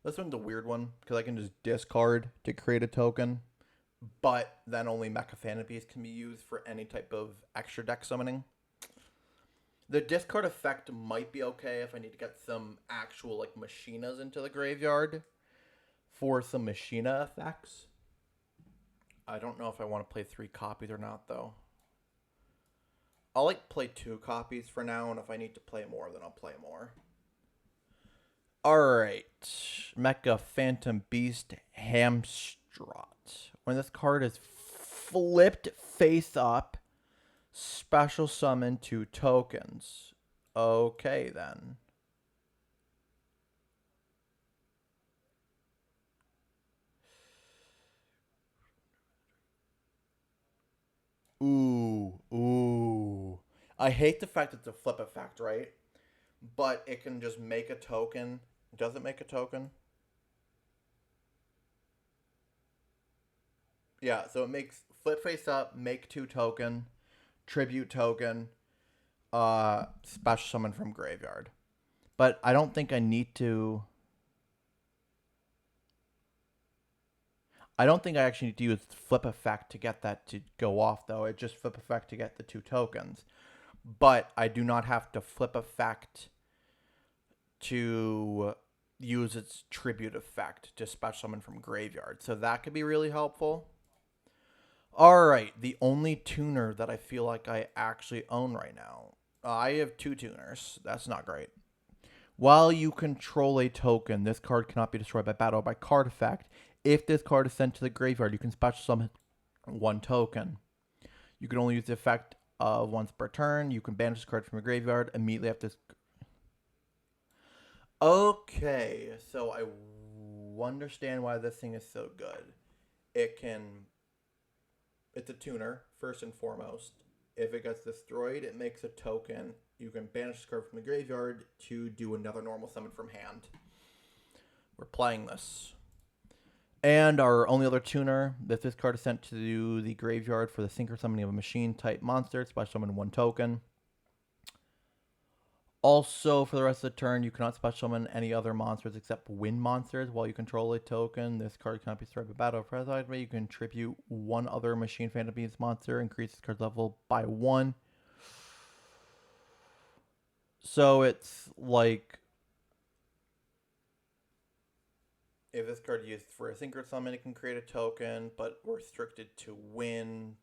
[SPEAKER 1] This one's a weird one because I can just discard to create a token, but then only Mecha Phantom Beast can be used for any type of extra deck summoning. The discard effect might be okay if I need to get some actual like Machinas into the graveyard for some Machina effects. I don't know if I want to play 3 copies or not though. I'll like play 2 copies for now, and if I need to play more, then I'll play more. Alright. Mecha Phantom Beast Hamstrot. When this card is flipped face up, special summon 2 tokens. Okay, then. Ooh. I hate the fact that it's a flip effect, right? But it can just make a token. Does it make a token? Yeah, so it makes flip face up, make 2 token, tribute token, special summon from graveyard. But I don't think I need to. I don't think I actually need to use flip effect to get that to go off, though. It just flip effect to get the 2 tokens. But I do not have to flip effect to use its tribute effect to special summon from graveyard. So that could be really helpful. Alright, the only tuner that I feel like I actually own right now. I have 2 tuners. That's not great. While you control a token, this card cannot be destroyed by battle or by card effect. If this card is sent to the graveyard, you can special summon 1 token. You can only use the effect once per turn. You can banish this card from your graveyard immediately after this. Okay, so I understand why this thing is so good. It's a tuner, first and foremost. If it gets destroyed, it makes a token. You can banish this card from the graveyard to do another normal summon from hand. We're playing this. And our only other tuner, if this card is sent to the graveyard for the synchro summoning of a machine type monster, special summon 1 token. Also, for the rest of the turn, you cannot special summon any other monsters except wind monsters while you control a token. This card cannot be destroyed by battle or present. You can tribute 1 other machine Phantom Beast monster, increase this card's level by 1. So it's like, if this card used for a synchro summon, it can create a token, but we're restricted to wind,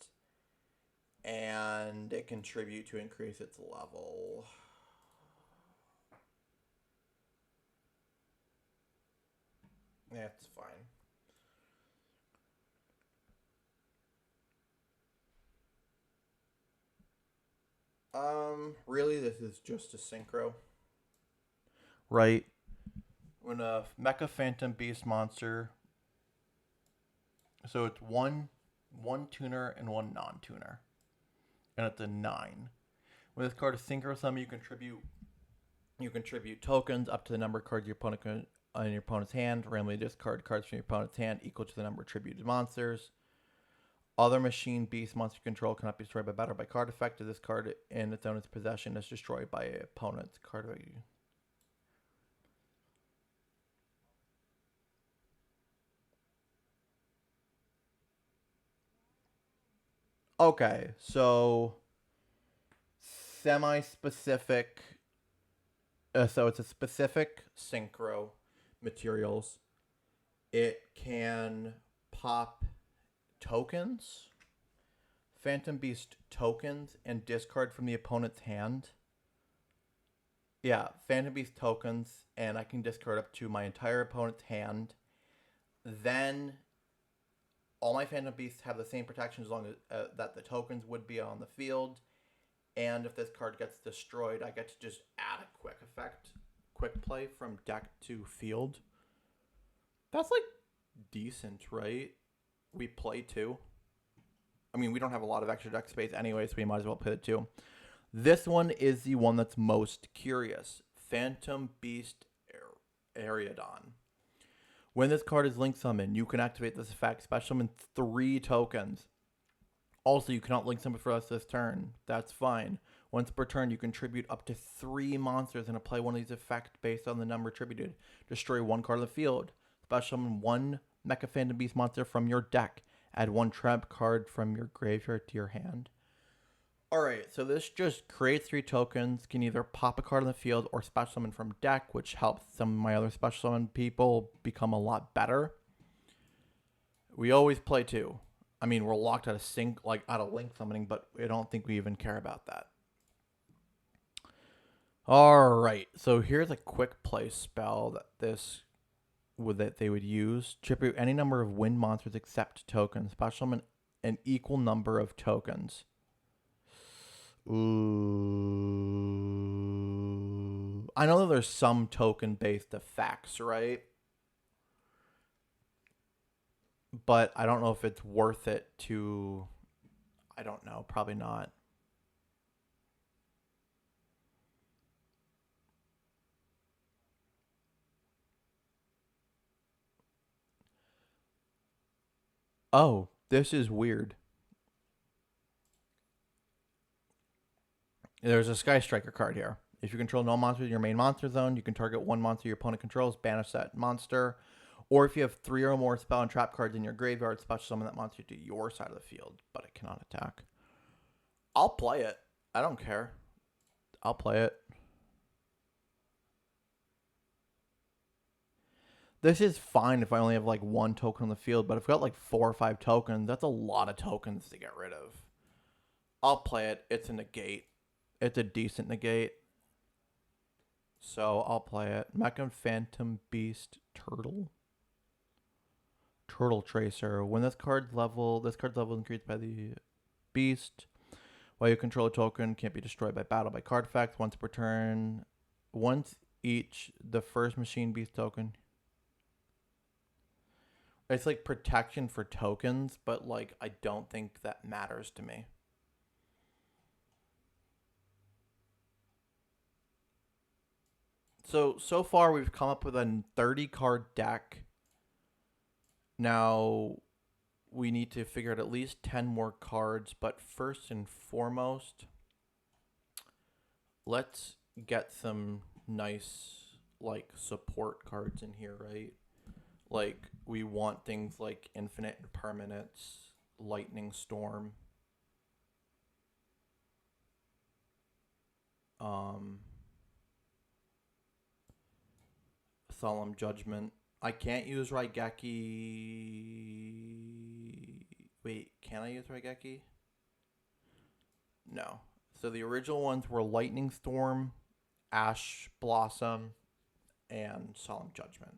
[SPEAKER 1] and it can tribute to increase its level. That's fine. Really, this is just a synchro. Right? When a Mecha Phantom Beast monster. So it's one tuner and 1 non-tuner. And it's a 9. When this card is synchro summon, you contribute tokens up to the number of cards your opponent can in your opponent's hand. Randomly discard cards from your opponent's hand equal to the number of tributed monsters. Other machine beast monster control cannot be destroyed by battle or by card effect. If this card in its owner's possession is destroyed by an opponent's card. Okay, so semi-specific. So it's a specific synchro materials. It can pop tokens, Phantom Beast tokens, and discard from the opponent's hand. Yeah, Phantom Beast tokens, and I can discard up to my entire opponent's hand. Then all my Phantom Beasts have the same protection as long as that the tokens would be on the field. And if this card gets destroyed, I get to just add a quick effect, quick play from deck to field. That's like decent, right? We play 2. I mean, we don't have a lot of extra deck space anyway, so we might as well play the 2. This one is the one that's most curious. Phantom Beast Ariadon. When this card is link summoned, you can activate this effect. Special summon 3 tokens. Also, you cannot link summon for us this turn. That's fine. Once per turn, you contribute up to 3 monsters and apply one of these effects based on the number attributed. Destroy 1 card on the field. Special summon 1 Mecha Phantom Beast monster from your deck. Add 1 trap card from your graveyard to your hand. Alright, so this just creates 3 tokens, can either pop a card on the field or special summon from deck, which helps some of my other special summon people become a lot better. We always play 2. I mean, we're locked out of sync, like out of link summoning, but I don't think we even care about that. Alright, so here's a quick play spell that they would use. Tribute any number of wind monsters except tokens. Special summon an equal number of tokens. Ooh. I know that there's some token-based effects, right? But I don't know if it's worth it to... I don't know. Probably not. Oh, this is weird. There's a Sky Striker card here. If you control no monsters in your main monster zone, you can target 1 monster your opponent controls, banish that monster. Or if you have 3 or more spell and trap cards in your graveyard, special summon that monster to your side of the field, but it cannot attack. I'll play it. I don't care. I'll play it. This is fine if I only have like 1 token on the field, but if I've got like 4 or 5 tokens, that's a lot of tokens to get rid of. I'll play it. It's a negate. It's a decent negate. So I'll play it. Mecha Phantom Beast Turtle. Turtle Tracer. When this card's level increased by the beast. While you control a token, can't be destroyed by battle by card effects. Once per turn. Once each, the first machine beast token. It's like protection for tokens, but like I don't think that matters to me. So far we've come up with a 30 card deck. Now we need to figure out at least 10 more cards, but first and foremost, let's get some nice like support cards in here, right? Like we want things like Infinite Impermanence, Lightning Storm, Solemn Judgment. I can't use Raigeki. Wait, can I use Raigeki? No. So the original ones were Lightning Storm, Ash Blossom, and Solemn Judgment.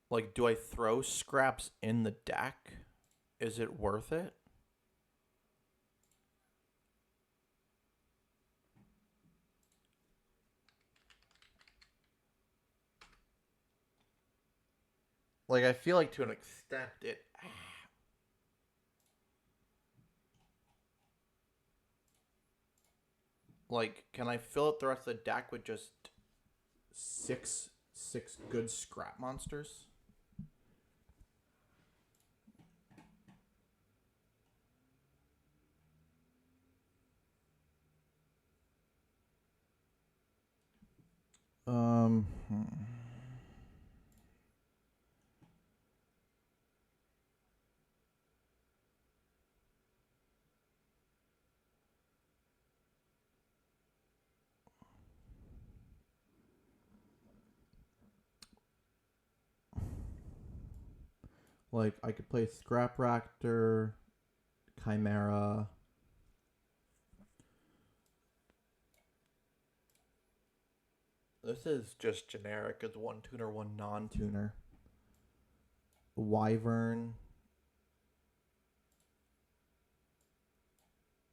[SPEAKER 1] Like, do I throw scraps in the deck? Is it worth it? Like, I feel like to an extent it... Like, can I fill up the rest of the deck with just six good scrap monsters? Like, I could play Scrap Raptor, Chimera. This is just generic. It's 1 tuner, 1 non-tuner. Wyvern.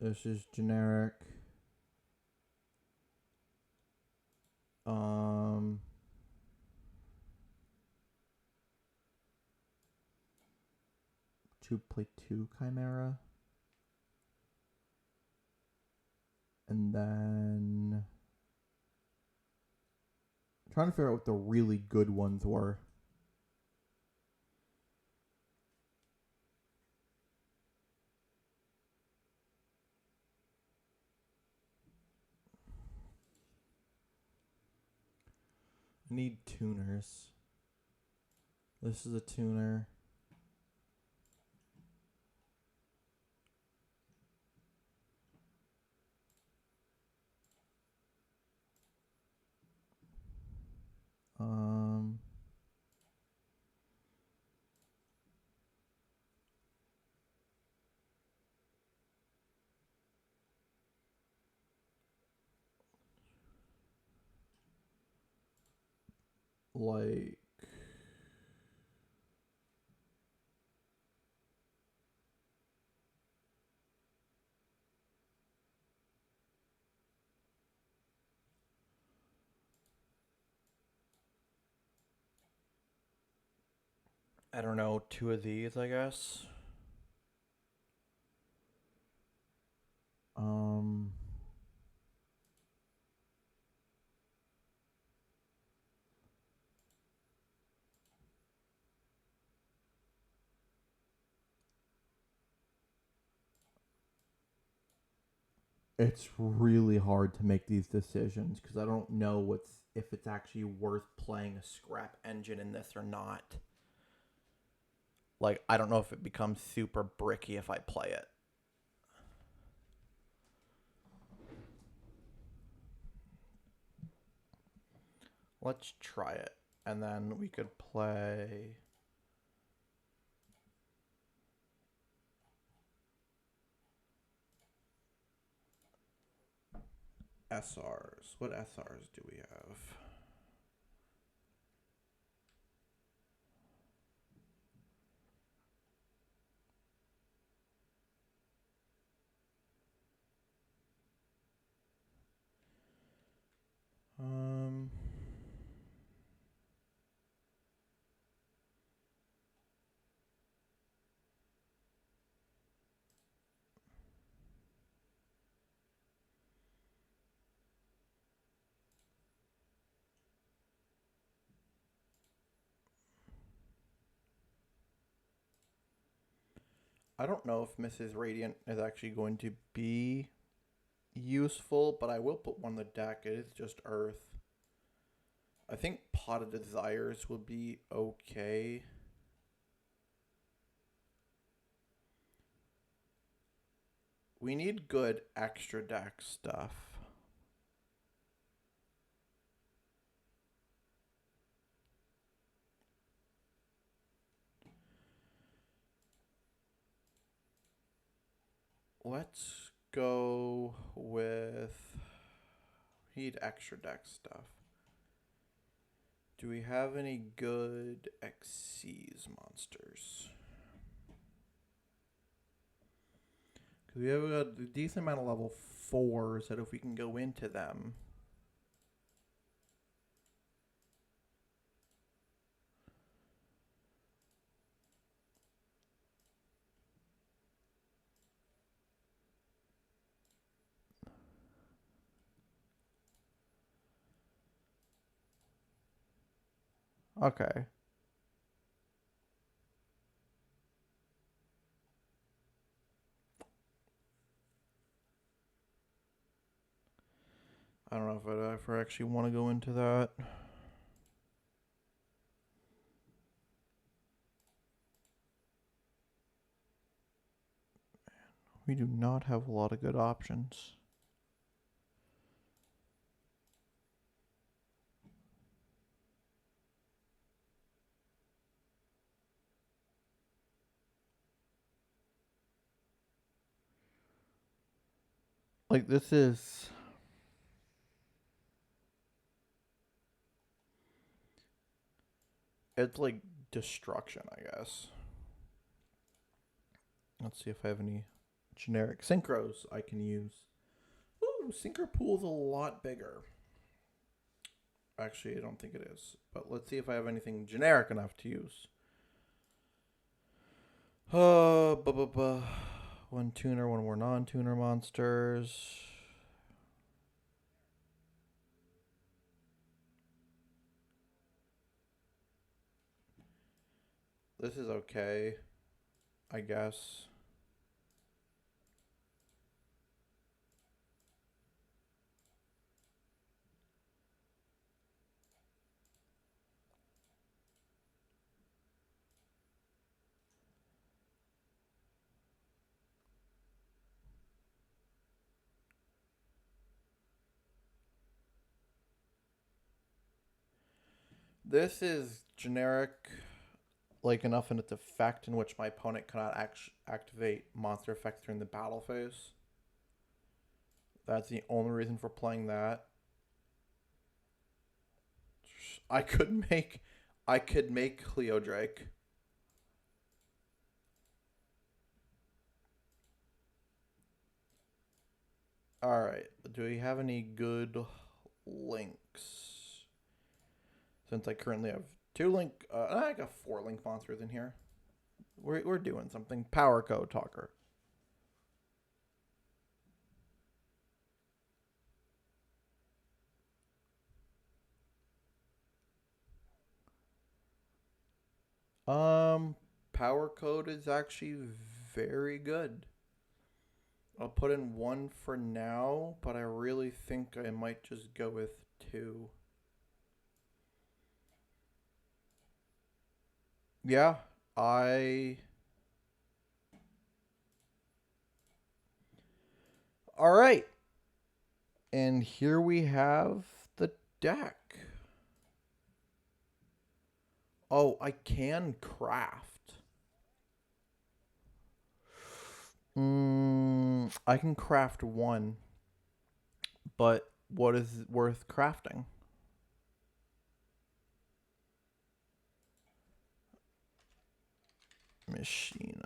[SPEAKER 1] This is generic. Play 2 Chimera. And then I'm trying to figure out what the really good ones were. I need tuners. This is a tuner. Like I don't know, 2 of these, I guess. It's really hard to make these decisions because I don't know if it's actually worth playing a scrap engine in this or not. Like, I don't know if it becomes super bricky if I play it. Let's try it. And then we could play SRs. What SRs do we have? I don't know if Mrs. Radiant is actually going to be useful, but I will put one on the deck. It is just Earth. I think Pot of Desires will be okay. We need good extra deck stuff. Let's go with... We need extra deck stuff. Do we have any good Xyz monsters? Because we have a decent amount of level 4s that if we can go into them... Okay. I don't know if I actually want to go into that. We do not have a lot of good options. Like, this is... It's like destruction, I guess. Let's see if I have any generic synchros I can use. Ooh, synchro pool's a lot bigger. Actually, I don't think it is. But let's see if I have anything generic enough to use. One tuner, one more non-tuner monsters. This is okay, I guess. This is generic, like enough in its effect in which my opponent cannot activate monster effects during the battle phase. That's the only reason for playing that. I could make Cleo Drake. Alright, do we have any good links? Since I currently have two link, I got 4 link monsters in here. We're doing something. Power Code Talker. Power Code is actually very good. I'll put in 1 for now, but I really think I might just go with 2. Yeah, I... Alright. And here we have the deck. Oh, I can craft. I can craft 1. But what is worth crafting? Machina.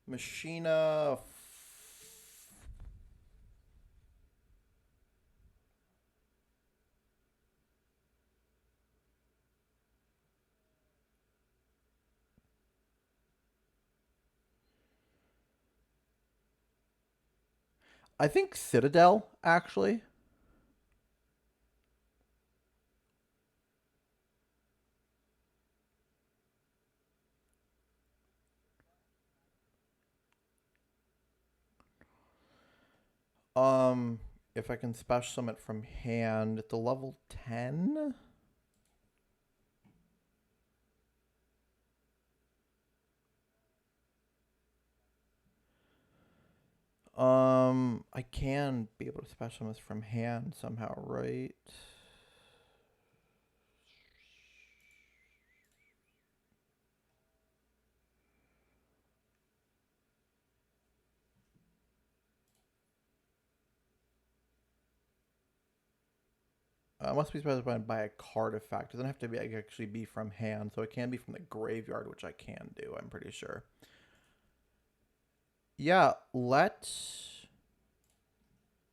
[SPEAKER 1] Machina. I think Citadel, actually. If I can special summon from hand at the level 10. I can be able to special summon this from hand somehow, right? Must be specified by a card effect. It doesn't have to be actually be from hand, so it can be from the graveyard, which I can do, I'm pretty sure. Yeah, let's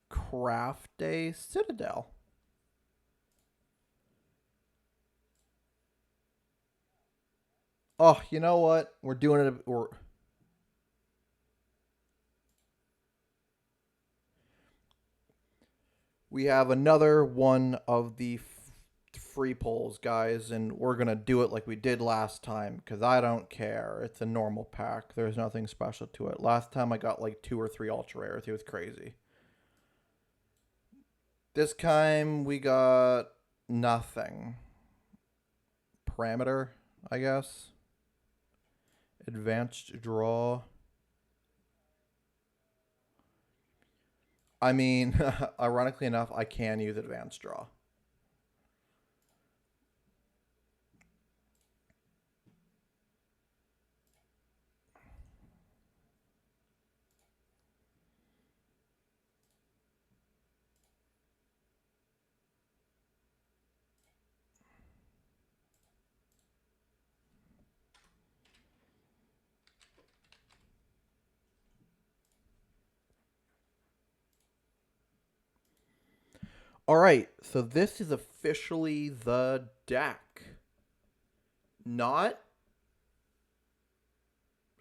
[SPEAKER 1] craft a Citadel. Oh, you know what? We're doing it. We have another one of the free polls, guys, and we're going to do it like we did last time because I don't care. It's a normal pack. There's nothing special to it. Last time I got like 2 or 3 ultra rares. It was crazy. This time we got nothing. Parameter, I guess. Advanced draw. I mean, ironically enough, I can use advanced draw. All right, so this is officially the deck. Not.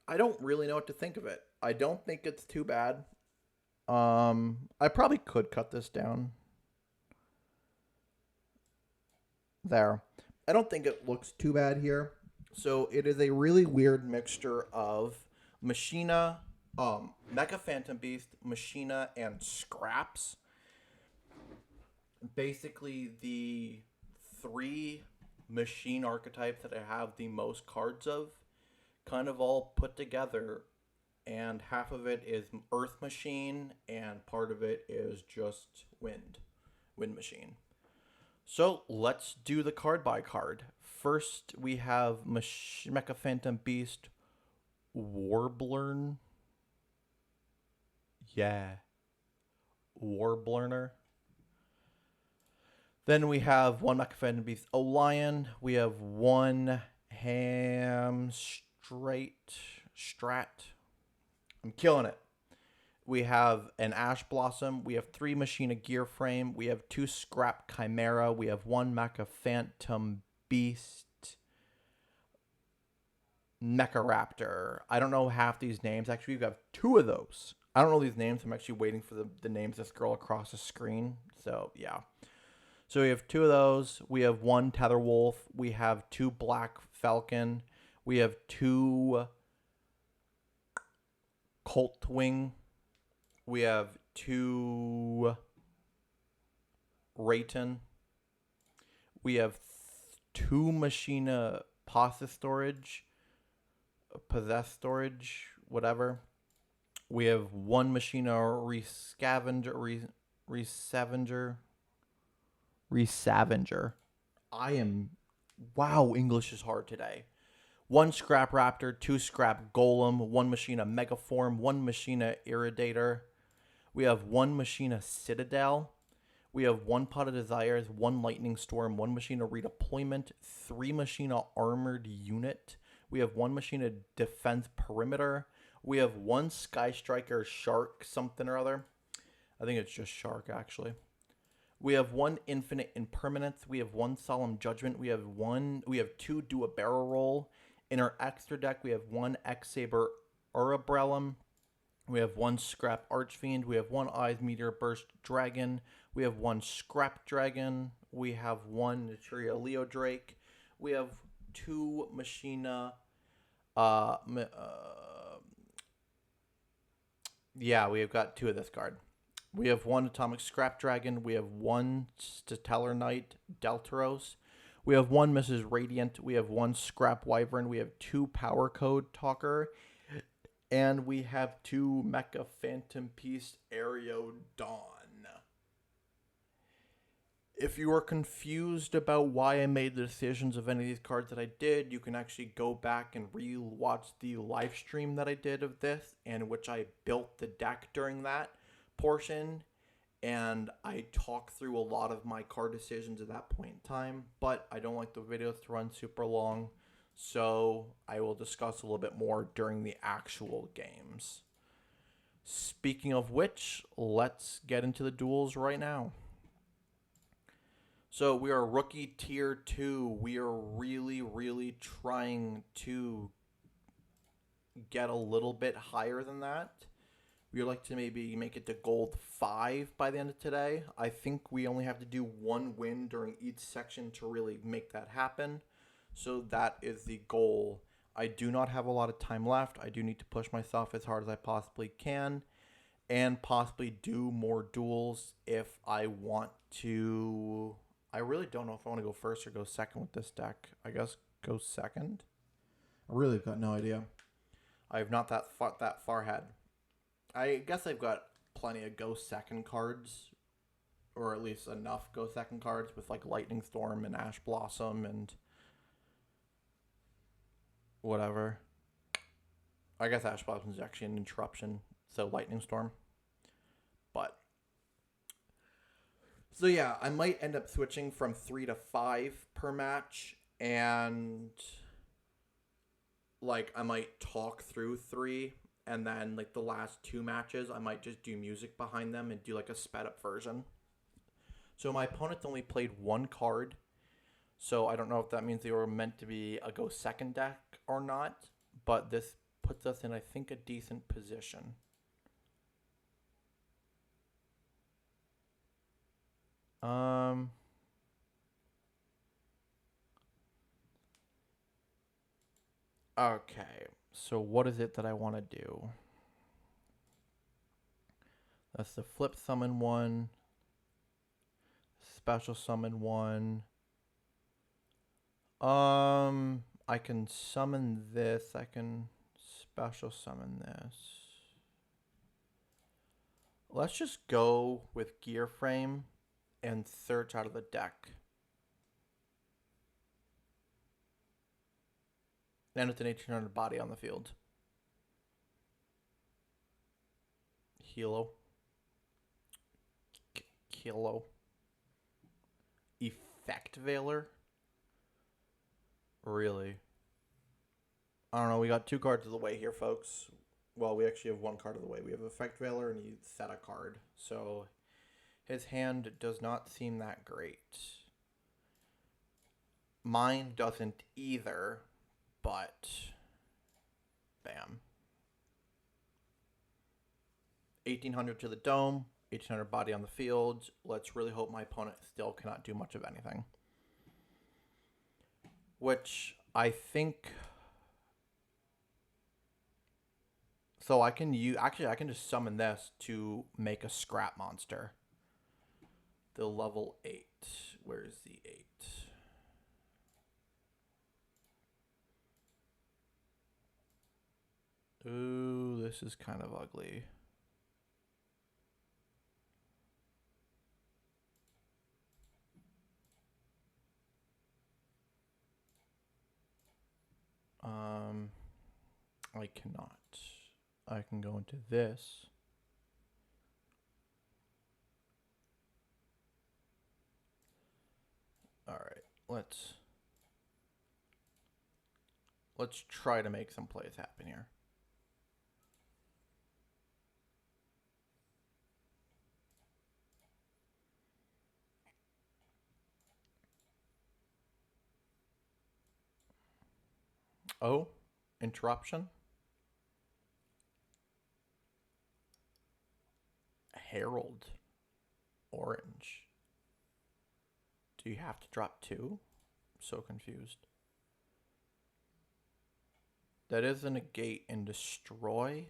[SPEAKER 1] I don't really know what to think of it. I don't think it's too bad. I probably could cut this down. There. I don't think it looks too bad here. So it is a really weird mixture of Machina, Mecha Phantom Beast, Machina, and Scraps. Basically, the three machine archetypes that I have the most cards of, kind of all put together, and half of it is Earth Machine, and part of it is just Wind Machine. So let's do the card by card. First, we have Mecha Phantom Beast Warbler. Yeah. Warbler. Then we have one Mecha Phantom Beast Lion. We have one Strat. I'm killing it. We have an Ash Blossom. We have 3 Machina Gear Frame. We have 2 Scrap Chimera. We have 1 Mecha Phantom Beast Mecha Raptor. I don't know half these names. Actually, we have 2 of those. I don't know these names. I'm actually waiting for the names that scroll across the screen. So, yeah. So we have 2 of those. We have 1 Tether Wolf. We have 2 Black Falcon. We have 2 Colt Wing. We have 2 Rayton. We have 2 Machina Possess Storage. Possess Storage. Whatever. We have 1 Machina Rescavenger. Wow, English is hard today. 1 Scrap Raptor, 2 Scrap Golem, 1 Machina Megaform, 1 Machina Irridator. We have 1 Machina Citadel. We have 1 Pot of Desires, 1 Lightning Storm, 1 Machina Redeployment, 3 Machina Armored Unit. We have 1 Machina Defense Perimeter. We have 1 Sky Striker Shark something or other. I think it's just Shark, actually. We have 1 Infinite Impermanence. We have 1 Solemn Judgment. We have 2 Do a Barrel Roll. In our extra deck, we have 1 X-Saber Uroborean. We have 1 Scrap Archfiend. We have 1 Eyes Meteor Burst Dragon. We have 1 Scrap Dragon. We have 1 Naturia Leo Drake. We have 2 Machina. Yeah, we have got 2 of this card. We have 1 Atomic Scrap Dragon. We have 1 Stellar Knight Deltaros. We have 1 Mrs. Radiant. We have 1 Scrap Wyvern. We have 2 Power Code Talker. And we have 2 Mecha Phantom Beast Aereo Dawn. If you are confused about why I made the decisions of any of these cards that I did, you can actually go back and re-watch the live stream that I did of this, in which I built the deck during that portion, and I talk through a lot of my card decisions at that point in time, but I don't like the videos to run super long, so I will discuss a little bit more during the actual games. Speaking of which, let's get into the duels right now. So we are rookie tier 2. We are really trying to get a little bit higher than that. We would like to maybe make it to gold 5 by the end of today. I think we only have to do 1 win during each section to really make that happen. So that is the goal. I do not have a lot of time left. I do need to push myself as hard as I possibly can and possibly do more duels if I want to. I really don't know if I want to go first or go second with this deck. I guess go second. I really have got no idea. I have not that far ahead. I guess I've got plenty of go second cards, or at least enough go second cards with like Lightning Storm and Ash Blossom and whatever. I guess Ash Blossom is actually an interruption, so Lightning Storm. But so yeah, I might end up switching from 3 to 5 per match, and like I might talk through 3, and then like the last 2 matches I might just do music behind them and do like a sped up version. So my opponent's only played one card, so I don't know if that means they were meant to be a go second deck or not, but this puts us in, I think, a decent position. Okay, so what is it that I want to do? That's the flip summon one, special summon one. I can summon this. I can special summon this. Let's just go with Gear Frame and search out of the deck. And it's an 1800 body on the field. Hilo. Kilo. Effect Veiler? Really? I don't know. We got 2 cards of the way here, folks. Well, we actually have 1 card of the way. We have Effect Veiler and he set a card. So his hand does not seem that great. Mine doesn't either, but bam. 1800 to the dome, 1800 body on the field. Let's really hope my opponent still cannot do much of anything. Which I think... So I can use... Actually, I can just summon this to make a scrap monster. The level 8. Where's the 8? Ooh, this is kind of ugly. I cannot. I can go into this. All right, let's try to make some plays happen here. Oh, interruption. Herald. Orange. Do you have to drop 2? I'm so confused. That is a negate and destroy.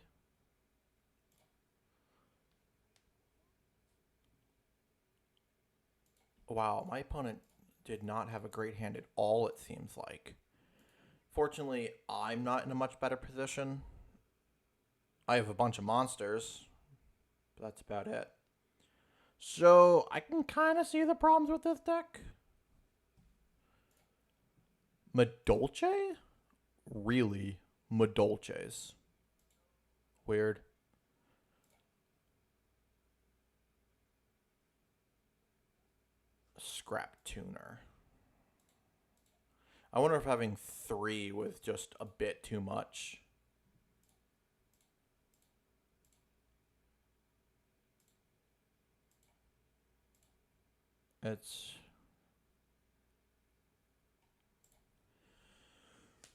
[SPEAKER 1] Wow, my opponent did not have a great hand at all, it seems like. Fortunately, I'm not in a much better position. I have a bunch of monsters, but that's about it. So, I can kind of see the problems with this deck. Madolche? Really? Madolches. Weird. Scrap tuner. I wonder if having 3 was just a bit too much. It's...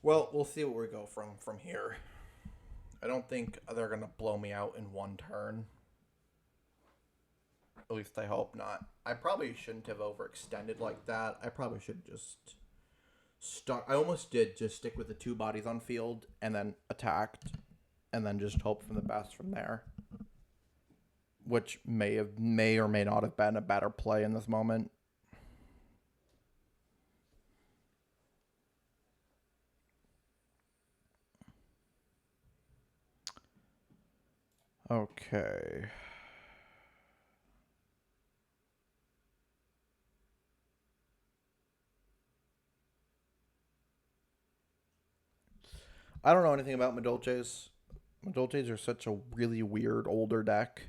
[SPEAKER 1] Well, we'll see where we go from here. I don't think they're going to blow me out in 1 turn. At least I hope not. I probably shouldn't have overextended like that. I probably should just start. I almost did just stick with the 2 bodies on field and then attacked and then just hope for the best from there. Which may or may not have been a better play in this moment. Okay. I don't know anything about Madolches. Madolches are such a really weird older deck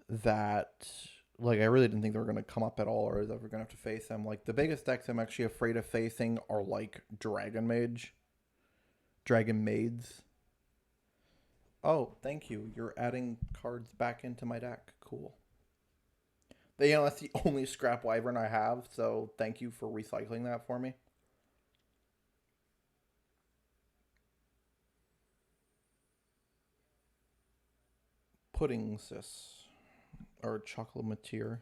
[SPEAKER 1] that, like, I really didn't think they were going to come up at all or I was ever going to have to face them. Like, the biggest decks I'm actually afraid of facing are, like, Dragon Maids. Oh, thank you. You're adding cards back into my deck. Cool. That's the only scrap wyvern I have, so thank you for recycling that for me. Pudding sis. Or chocolatier.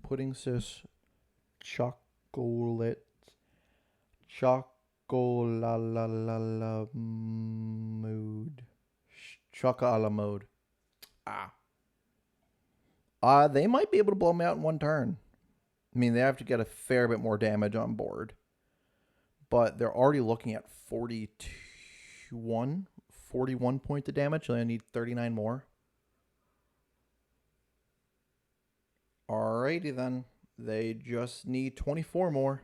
[SPEAKER 1] Pudding sis. Chocolate. Chocolalala mode. Chocola mode. Ah. They might be able to blow me out in one turn. I mean, they have to get a fair bit more damage on board. But they're already looking at 41 points of damage. So I need 39 more. Alrighty then. They just need 24 more.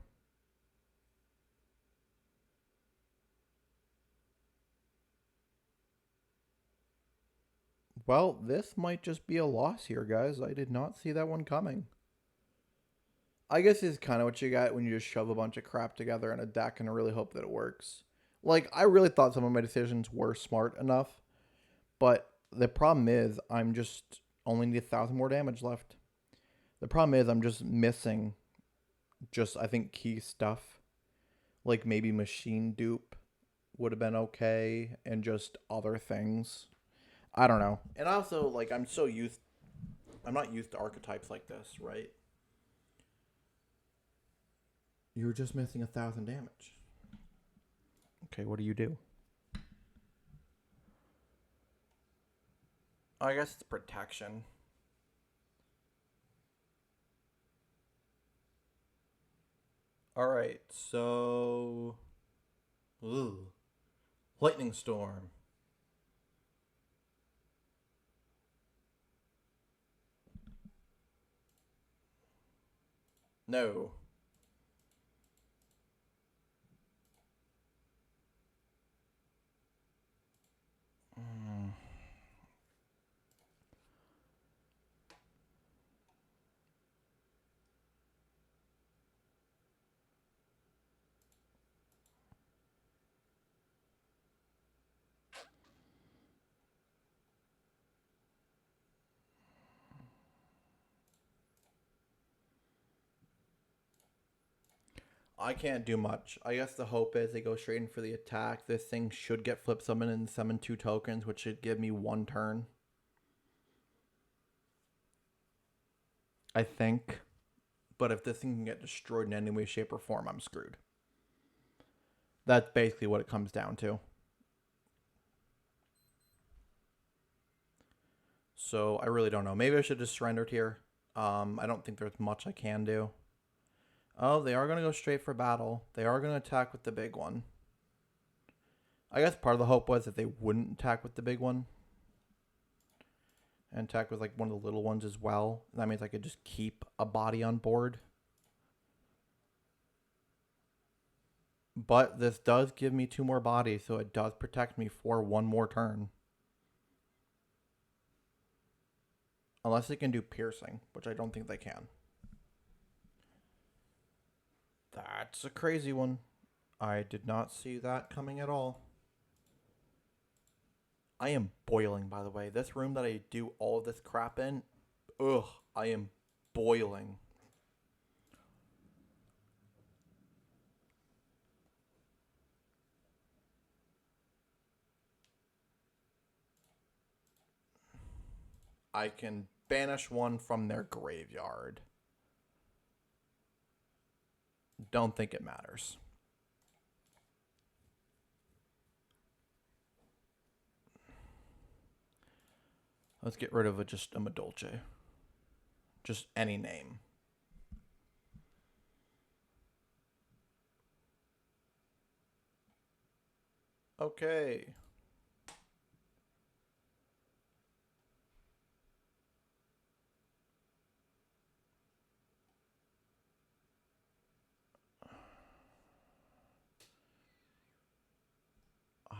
[SPEAKER 1] Well, this might just be a loss here, guys. I did not see that one coming. I guess it's kind of what you got when you just shove a bunch of crap together in a deck and really hope that it works. Like, I really thought some of my decisions were smart enough, but the problem is I'm just only need 1,000 more damage left. The problem is I'm just missing I think, key stuff. Like maybe machine dupe would have been okay and just other things. I don't know. And also, like, I'm not used to archetypes like this, right? You're just missing 1,000 damage. Okay, what do you do? I guess it's protection. Alright, so... Ooh. Lightning Storm. No. I can't do much. I guess the hope is they go straight in for the attack. This thing should get flip summon and summon 2 tokens, which should give me 1 turn. I think. But if this thing can get destroyed in any way, shape, or form, I'm screwed. That's basically what it comes down to. So I really don't know. Maybe I should just surrender here. I don't think there's much I can do. Oh, they are going to go straight for battle. They are going to attack with the big one. I guess part of the hope was that they wouldn't attack with the big one. And attack with like one of the little ones as well. That means I could just keep a body on board. But this does give me 2 more bodies, so it does protect me for 1 more turn. Unless they can do piercing, which I don't think they can. That's a crazy one. I did not see that coming at all. I am boiling, by the way. This room that I do all of this crap in, ugh, I am boiling. I can banish one from their graveyard. Don't think it matters. Let's get rid of just a Madolce. Just any name. Okay.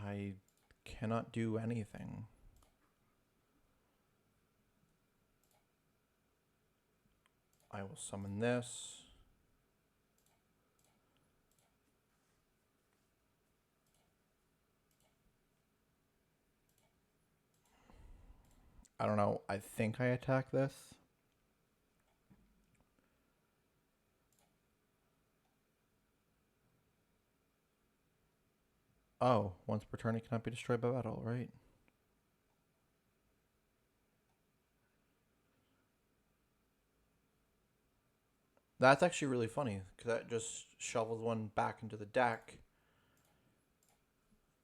[SPEAKER 1] I cannot do anything. I will summon this. I don't know. I think I attack this. Oh, once per turn it cannot be destroyed by battle, right? That's actually really funny, because that just shovels one back into the deck.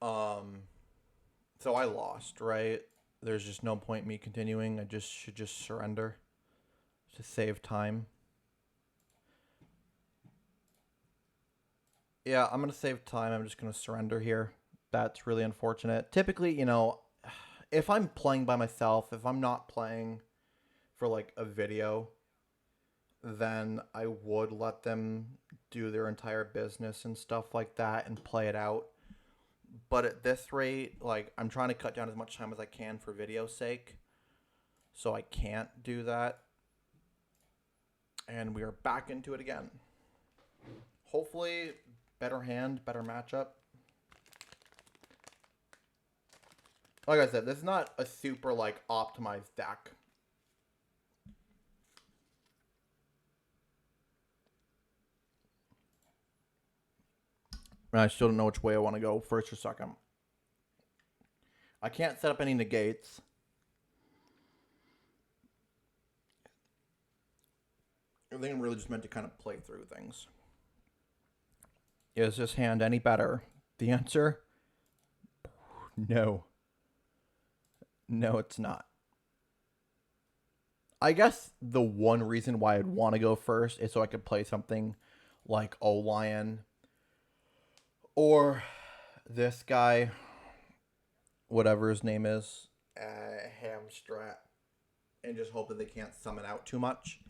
[SPEAKER 1] So I lost, right? There's just no point me continuing. I should just surrender to save time. Yeah, I'm going to save time. I'm just going to surrender here. That's really unfortunate. Typically, you know, if I'm playing by myself, if I'm not playing for like a video, then I would let them do their entire business and stuff like that and play it out. But at this rate, like, I'm trying to cut down as much time as I can for video's sake. So I can't do that. And we are back into it again. Hopefully, better hand, better matchup. Like I said, this is not a super, like, optimized deck. And I still don't know which way I want to go, first or second. I can't set up any negates. I think I'm really just meant to kind of play through things. Is this hand any better? The answer? No. No, it's not. I guess the one reason why I'd want to go first is so I could play something like O-Lion or this guy, whatever his name is, Hamstrat, and just hope that they can't summon out too much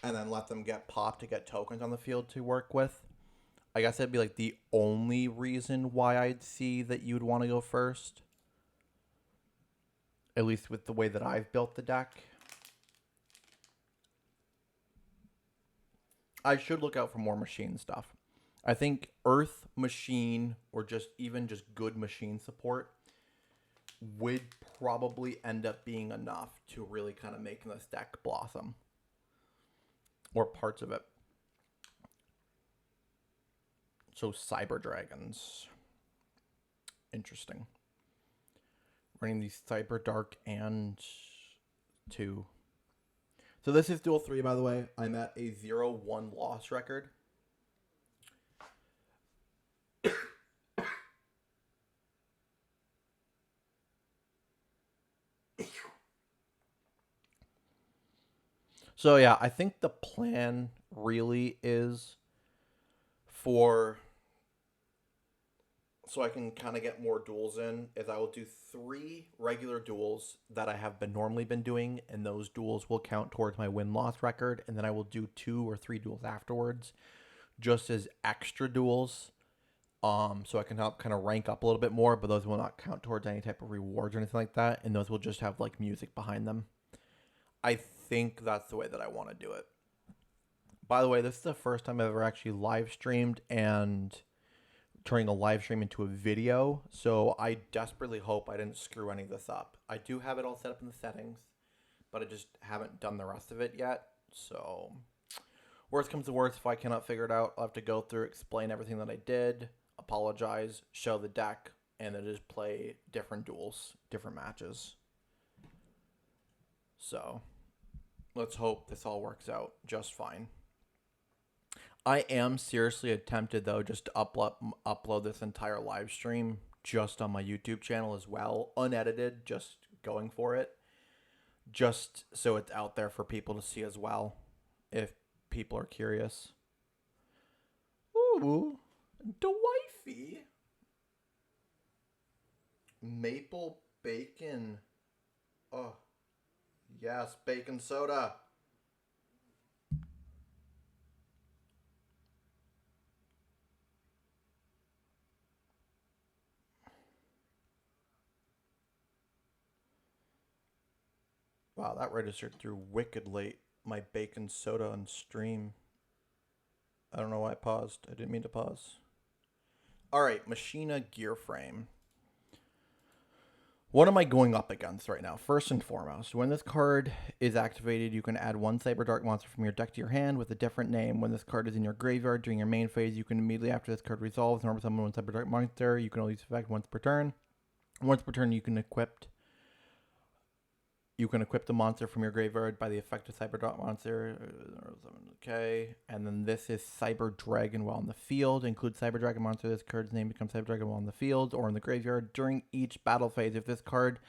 [SPEAKER 1] and then let them get popped to get tokens on the field to work with. I guess that'd be like the only reason why I'd see that you'd want to go first. At least with the way that I've built the deck. I should look out for more machine stuff. I think Earth Machine or just even just good machine support would probably end up being enough to really kind of make this deck blossom. Or parts of it. So Cyber Dragons. Interesting. Running the Cyber Dark and 2. So this is Duel 3, by the way. I'm at a 0-1 loss record. So yeah, I think the plan really is for... so I can kind of get more duels in, is I will do 3 regular duels that I have normally been doing, and those duels will count towards my win-loss record, and then I will do 2 or 3 duels afterwards, just as extra duels, so I can help kind of rank up a little bit more, but those will not count towards any type of rewards or anything like that, and those will just have, like, music behind them. I think that's the way that I want to do it. By the way, this is the first time I've ever actually live streamed and turning a live stream into a video, so I desperately hope I didn't screw any of this up. I do have it all set up in the settings, but I just haven't done the rest of it yet, so worst comes to worst, if I cannot figure it out, I'll have to go through, explain everything that I did, apologize, show the deck, and then just play different duels, different matches. So let's hope this all works out just fine. I am seriously tempted, though, just to upload this entire live stream just on my YouTube channel as well, unedited, just going for it, just so it's out there for people to see as well, if people are curious. Ooh, Dwifey. Maple bacon. Oh, yes, bacon soda. Wow, that registered through wicked late. My bacon soda on stream. I don't know why I paused. I didn't mean to pause. All right, Machina gear frame. What am I going up against right now? First and foremost, when this card is activated, you can add one Cyber Dark monster from your deck to your hand with a different name. When this card is in your graveyard during your main phase, you can immediately after this card resolves, normal summon one Cyber Dark monster. You can only use effect once per turn. Once per turn, you can equip the monster from your graveyard by the effect of Cyber Dark monster. Okay, and then this is Cyber Dragon while in the field. Include Cyber Dragon monster. This card's name becomes Cyber Dragon while in the field or in the graveyard during each battle phase. If this card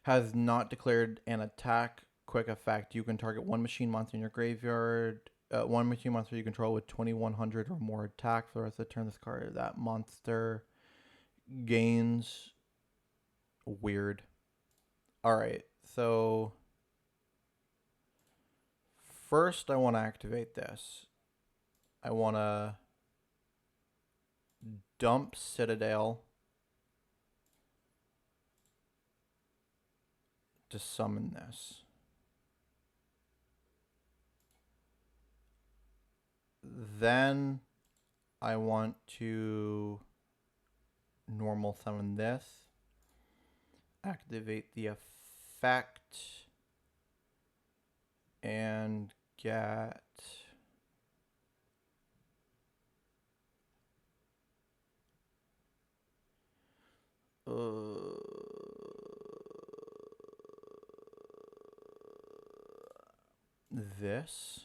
[SPEAKER 1] has not declared an attack quick effect, you can target one machine monster in your graveyard. One machine monster you control with 2100 or more attack for the rest of the turn. This card, that monster gains. Weird. All right, so first I want to activate this. I want to dump Citadel to summon this. Then I want to normal summon this. Activate the effect and get this.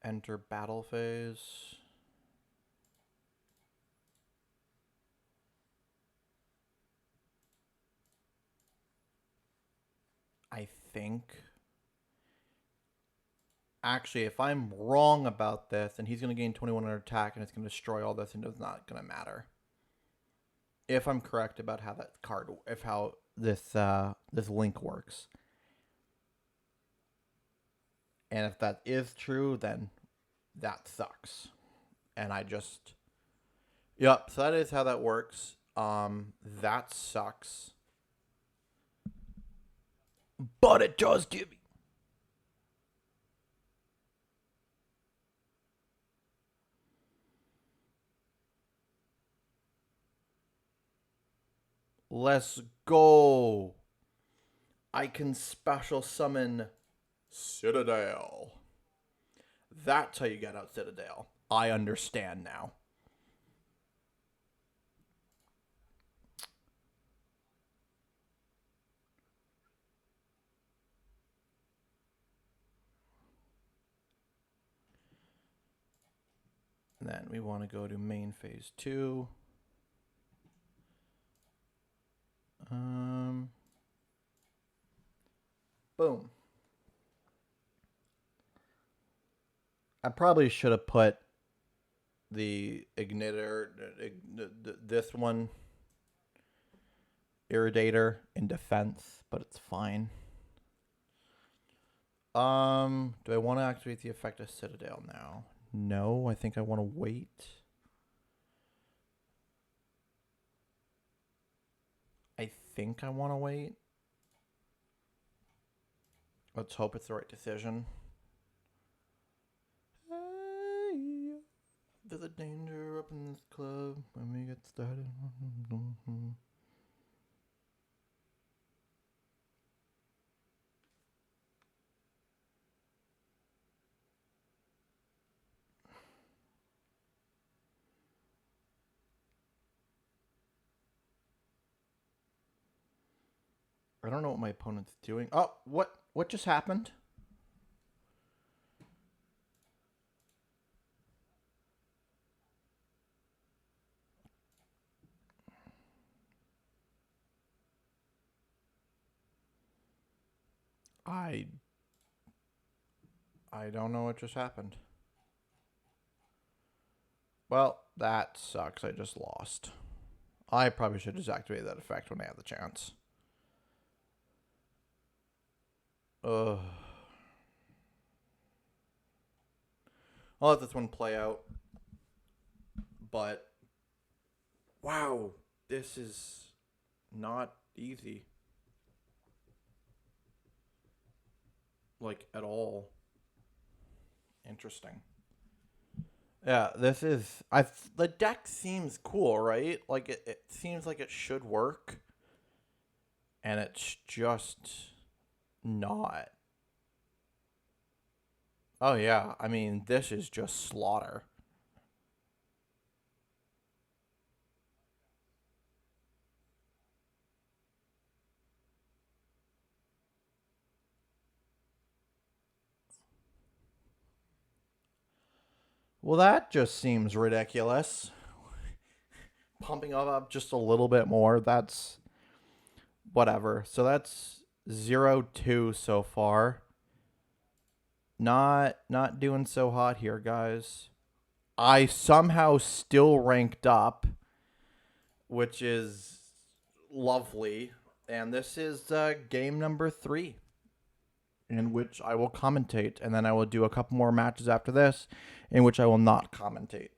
[SPEAKER 1] Enter battle phase. I think. Actually, if I'm wrong about this, and he's going to gain 2100 attack and it's going to destroy all this and it's not going to matter. If I'm correct about how that card, if how this this link works. And if that is true, then that sucks. And I just... Yep, so that is how that works. That sucks. But it does give me... Let's go. I can special summon Citadel. That's how you get out Citadel. I understand now. And then we want to go to main phase 2. Boom. I probably should have put the igniter, this one, Irridator in defense, but it's fine. Do I want to activate the effect of Citadel now? No, I think I want to wait. I think I want to wait. Let's hope it's the right decision. Hey, there's a danger up in this club when we get started. I don't know what my opponent's doing. Oh, what just happened? I don't know what just happened. Well, that sucks. I just lost. I probably should just activate that effect when I have the chance. Ugh. I'll let this one play out. But wow, this is not easy. Like at all. Interesting. Yeah, this is the deck seems cool, right? Like it seems like it should work. And it's just not. Oh yeah, I mean this is just slaughter. Well, that just seems ridiculous. Pumping up just a little bit more, that's whatever. So that's 0-2 so far. Not doing so hot here, guys. I somehow still ranked up, which is lovely. And this is game number 3, in which I will commentate, and then I will do a couple more matches after this, in which I will not commentate,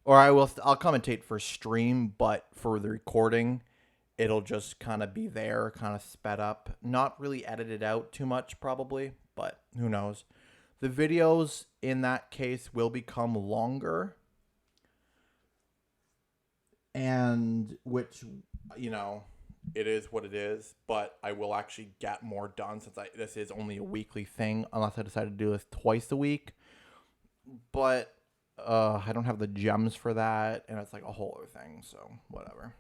[SPEAKER 1] or I'll commentate for stream, but for the recording, it'll just kind of be there, kind of sped up, not really edited out too much, probably, but who knows. The videos in that case will become longer, and which, you know, it is what it is, but I will actually get more done since this is only a weekly thing, unless I decide to do this twice a week. But I don't have the gems for that, and it's like a whole other thing, so whatever.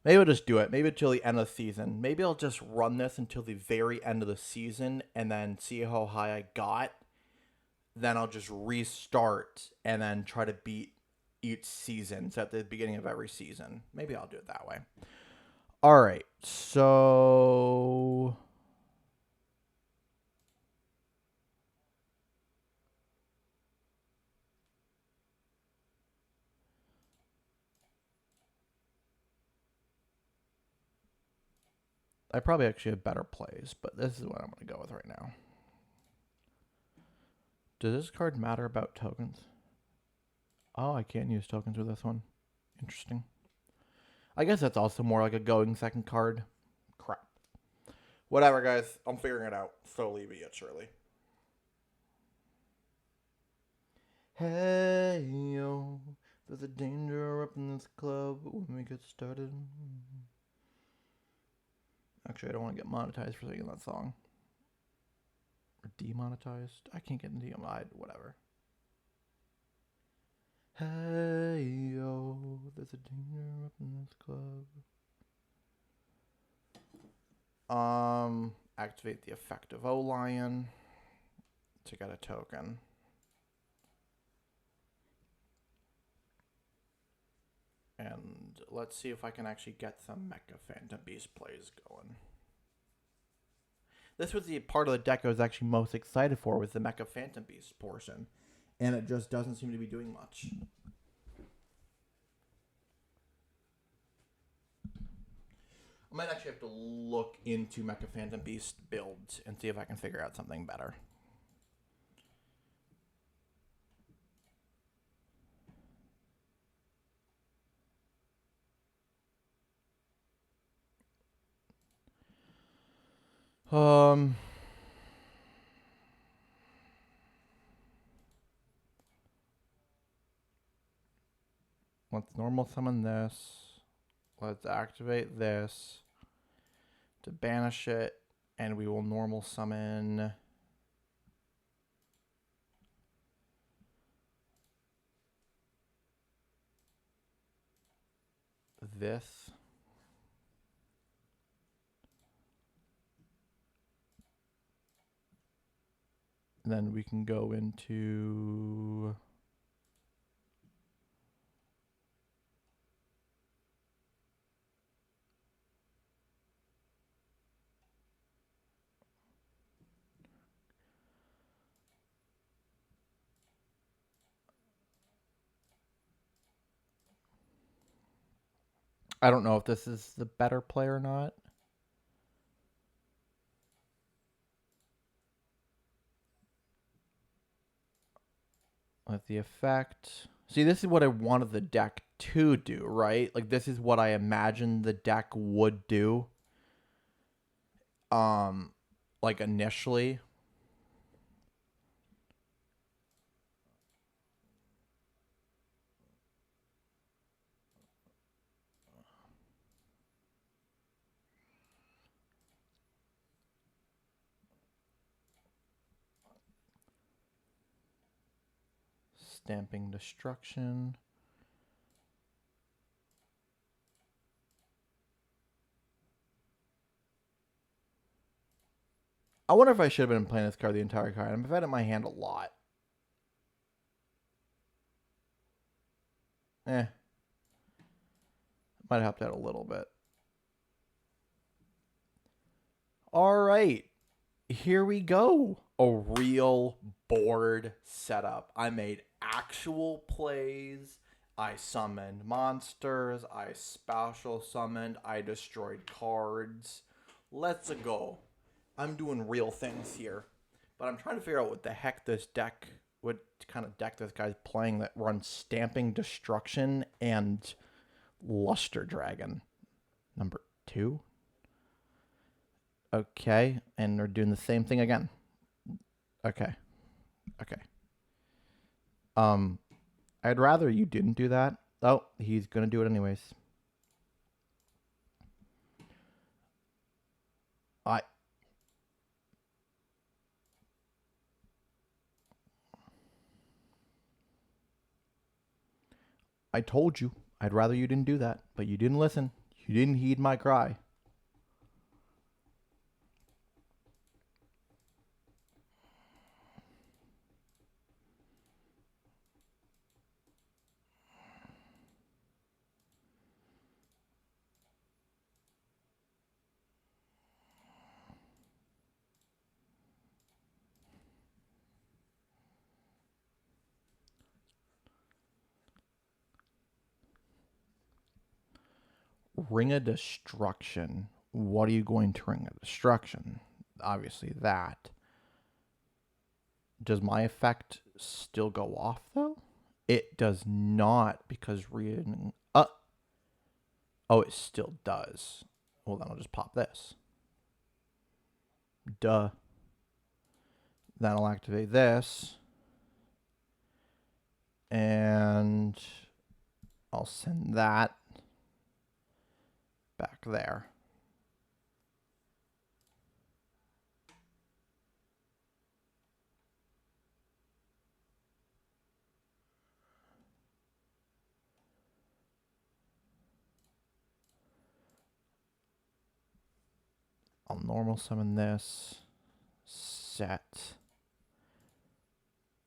[SPEAKER 1] Maybe I'll just do it. Maybe until the end of the season. Maybe I'll just run this until the very end of the season and then see how high I got. Then I'll just restart and then try to beat each season. So at the beginning of every season. Maybe I'll do it that way. All right. So I probably actually have better plays, but this is what I'm going to go with right now. Does this card matter about tokens? Oh, I can't use tokens with this one. Interesting. I guess that's also more like a going second card. Crap. Whatever, guys. I'm figuring it out slowly but yet surely. Hey, yo. There's a danger up in this club when we get started. Actually, I don't want to get monetized for singing that song. Or demonetized? I can't get demonetized. Whatever. Hey, yo. There's a danger up in this club. Activate the effect of O-Lion to get a token. And let's see if I can actually get some Mecha Phantom Beast plays going. This was the part of the deck I was actually most excited for, was the Mecha Phantom Beast portion. And it just doesn't seem to be doing much. I might actually have to look into Mecha Phantom Beast builds and see if I can figure out something better. Let's normal summon this. Let's activate this to banish it, and we will normal summon this. And then we can go into I don't know if this is the better play or not. with the effect. See, this is what I wanted the deck to do, right? Like, this is what I imagined the deck would do. Like, initially. Stamping Destruction. I wonder if I should have been playing this card the entire card. I've had it in my hand a lot. Might have helped out a little bit. All right. Here we go. A real board setup. I made actual plays. I summoned monsters. I special summoned. I destroyed cards. Let's go. I'm doing real things here. But I'm trying to figure out what the heck this deck, what kind of deck this guy's playing that runs Stamping Destruction and Luster Dragon. Number 2. Okay, and we're doing the same thing again. Okay. I'd rather you didn't do that. Oh, he's gonna do it anyways. I told you. I'd rather you didn't do that, but you didn't listen. You didn't heed my cry. Ring of Destruction. What are you going to Ring of Destruction? Obviously that. Does my effect still go off, though? It does not, because reading... Oh, it still does. Well, then I'll just pop this. Duh. Then I'll activate this. And I'll send that back there. I'll normal summon this. Set.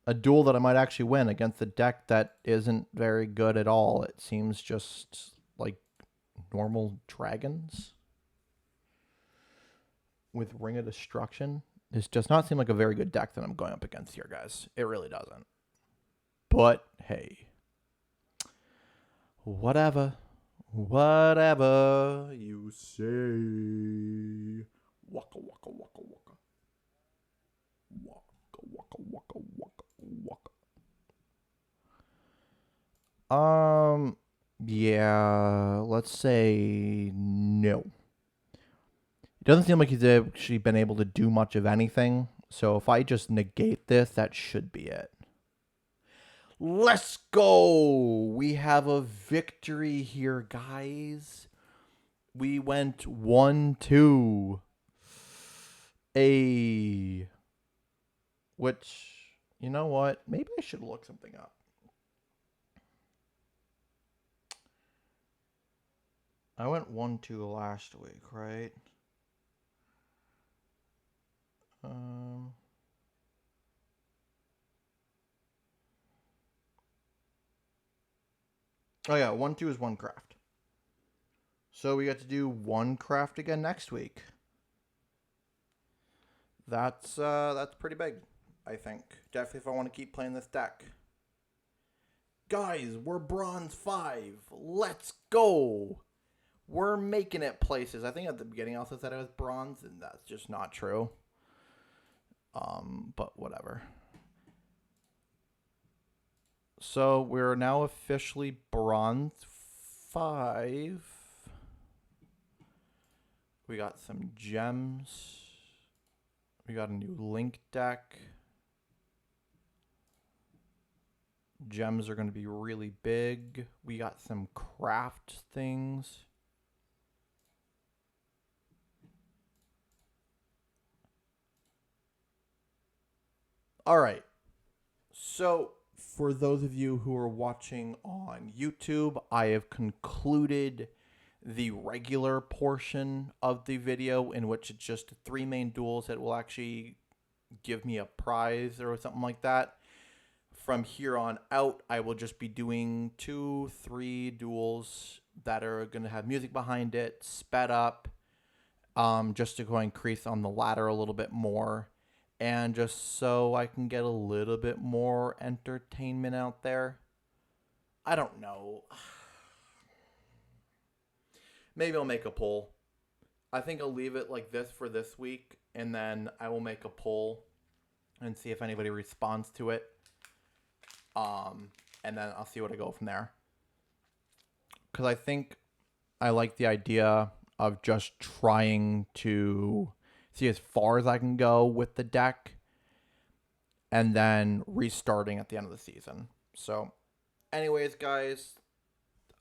[SPEAKER 1] A duel that I might actually win against a deck that isn't very good at all. It seems just like normal dragons with Ring of Destruction. This does not seem like a very good deck that I'm going up against here, guys. It really doesn't. But, hey. Whatever. Whatever you say. Waka, waka, waka, waka. Waka, waka, waka, waka, waka. Yeah, let's say no. It doesn't seem like he's actually been able to do much of anything. So if I just negate this, that should be it. Let's go. We have a victory here, guys. We went 1-2. Which, you know what? Maybe I should look something up. I went 1-2 last week, right? Oh yeah, 1-2 is 1 craft. So we got to do 1 craft again next week. That's pretty big, I think. Definitely if I want to keep playing this deck. Guys, we're bronze 5. Let's go. We're making it places. I think at the beginning I also said I was bronze, and that's just not true. But whatever. So we're now officially bronze 5. We got some gems. We got a new link deck. Gems are going to be really big. We got some craft things. All right. So for those of you who are watching on YouTube, I have concluded the regular portion of the video, in which it's just 3 main duels that will actually give me a prize or something like that. From here on out, I will just be doing 2, 3 duels that are going to have music behind it, sped up, just to go increase on the ladder a little bit more, and just so I can get a little bit more entertainment out there. I don't know. Maybe I'll make a poll. I think I'll leave it like this for this week, and then I will make a poll and see if anybody responds to it. And then I'll see what I go from there. Because I think I like the idea of just trying to see as far as I can go with the deck and then restarting at the end of the season. So, anyways, guys,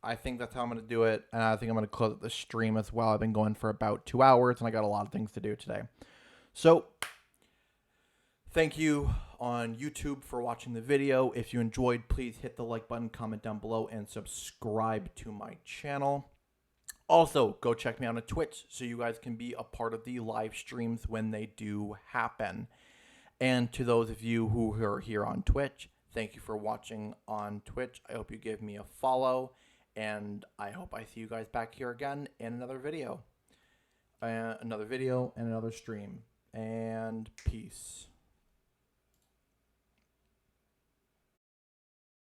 [SPEAKER 1] I think that's how I'm going to do it. And I think I'm going to close the stream as well. I've been going for about 2 hours, and I got a lot of things to do today. So, thank you on YouTube for watching the video. If you enjoyed, please hit the like button, comment down below, and subscribe to my channel. Also, go check me out on Twitch so you guys can be a part of the live streams when they do happen. And to those of you who are here on Twitch, thank you for watching on Twitch. I hope you give me a follow, and I hope I see you guys back here again in another video. And another stream. And peace.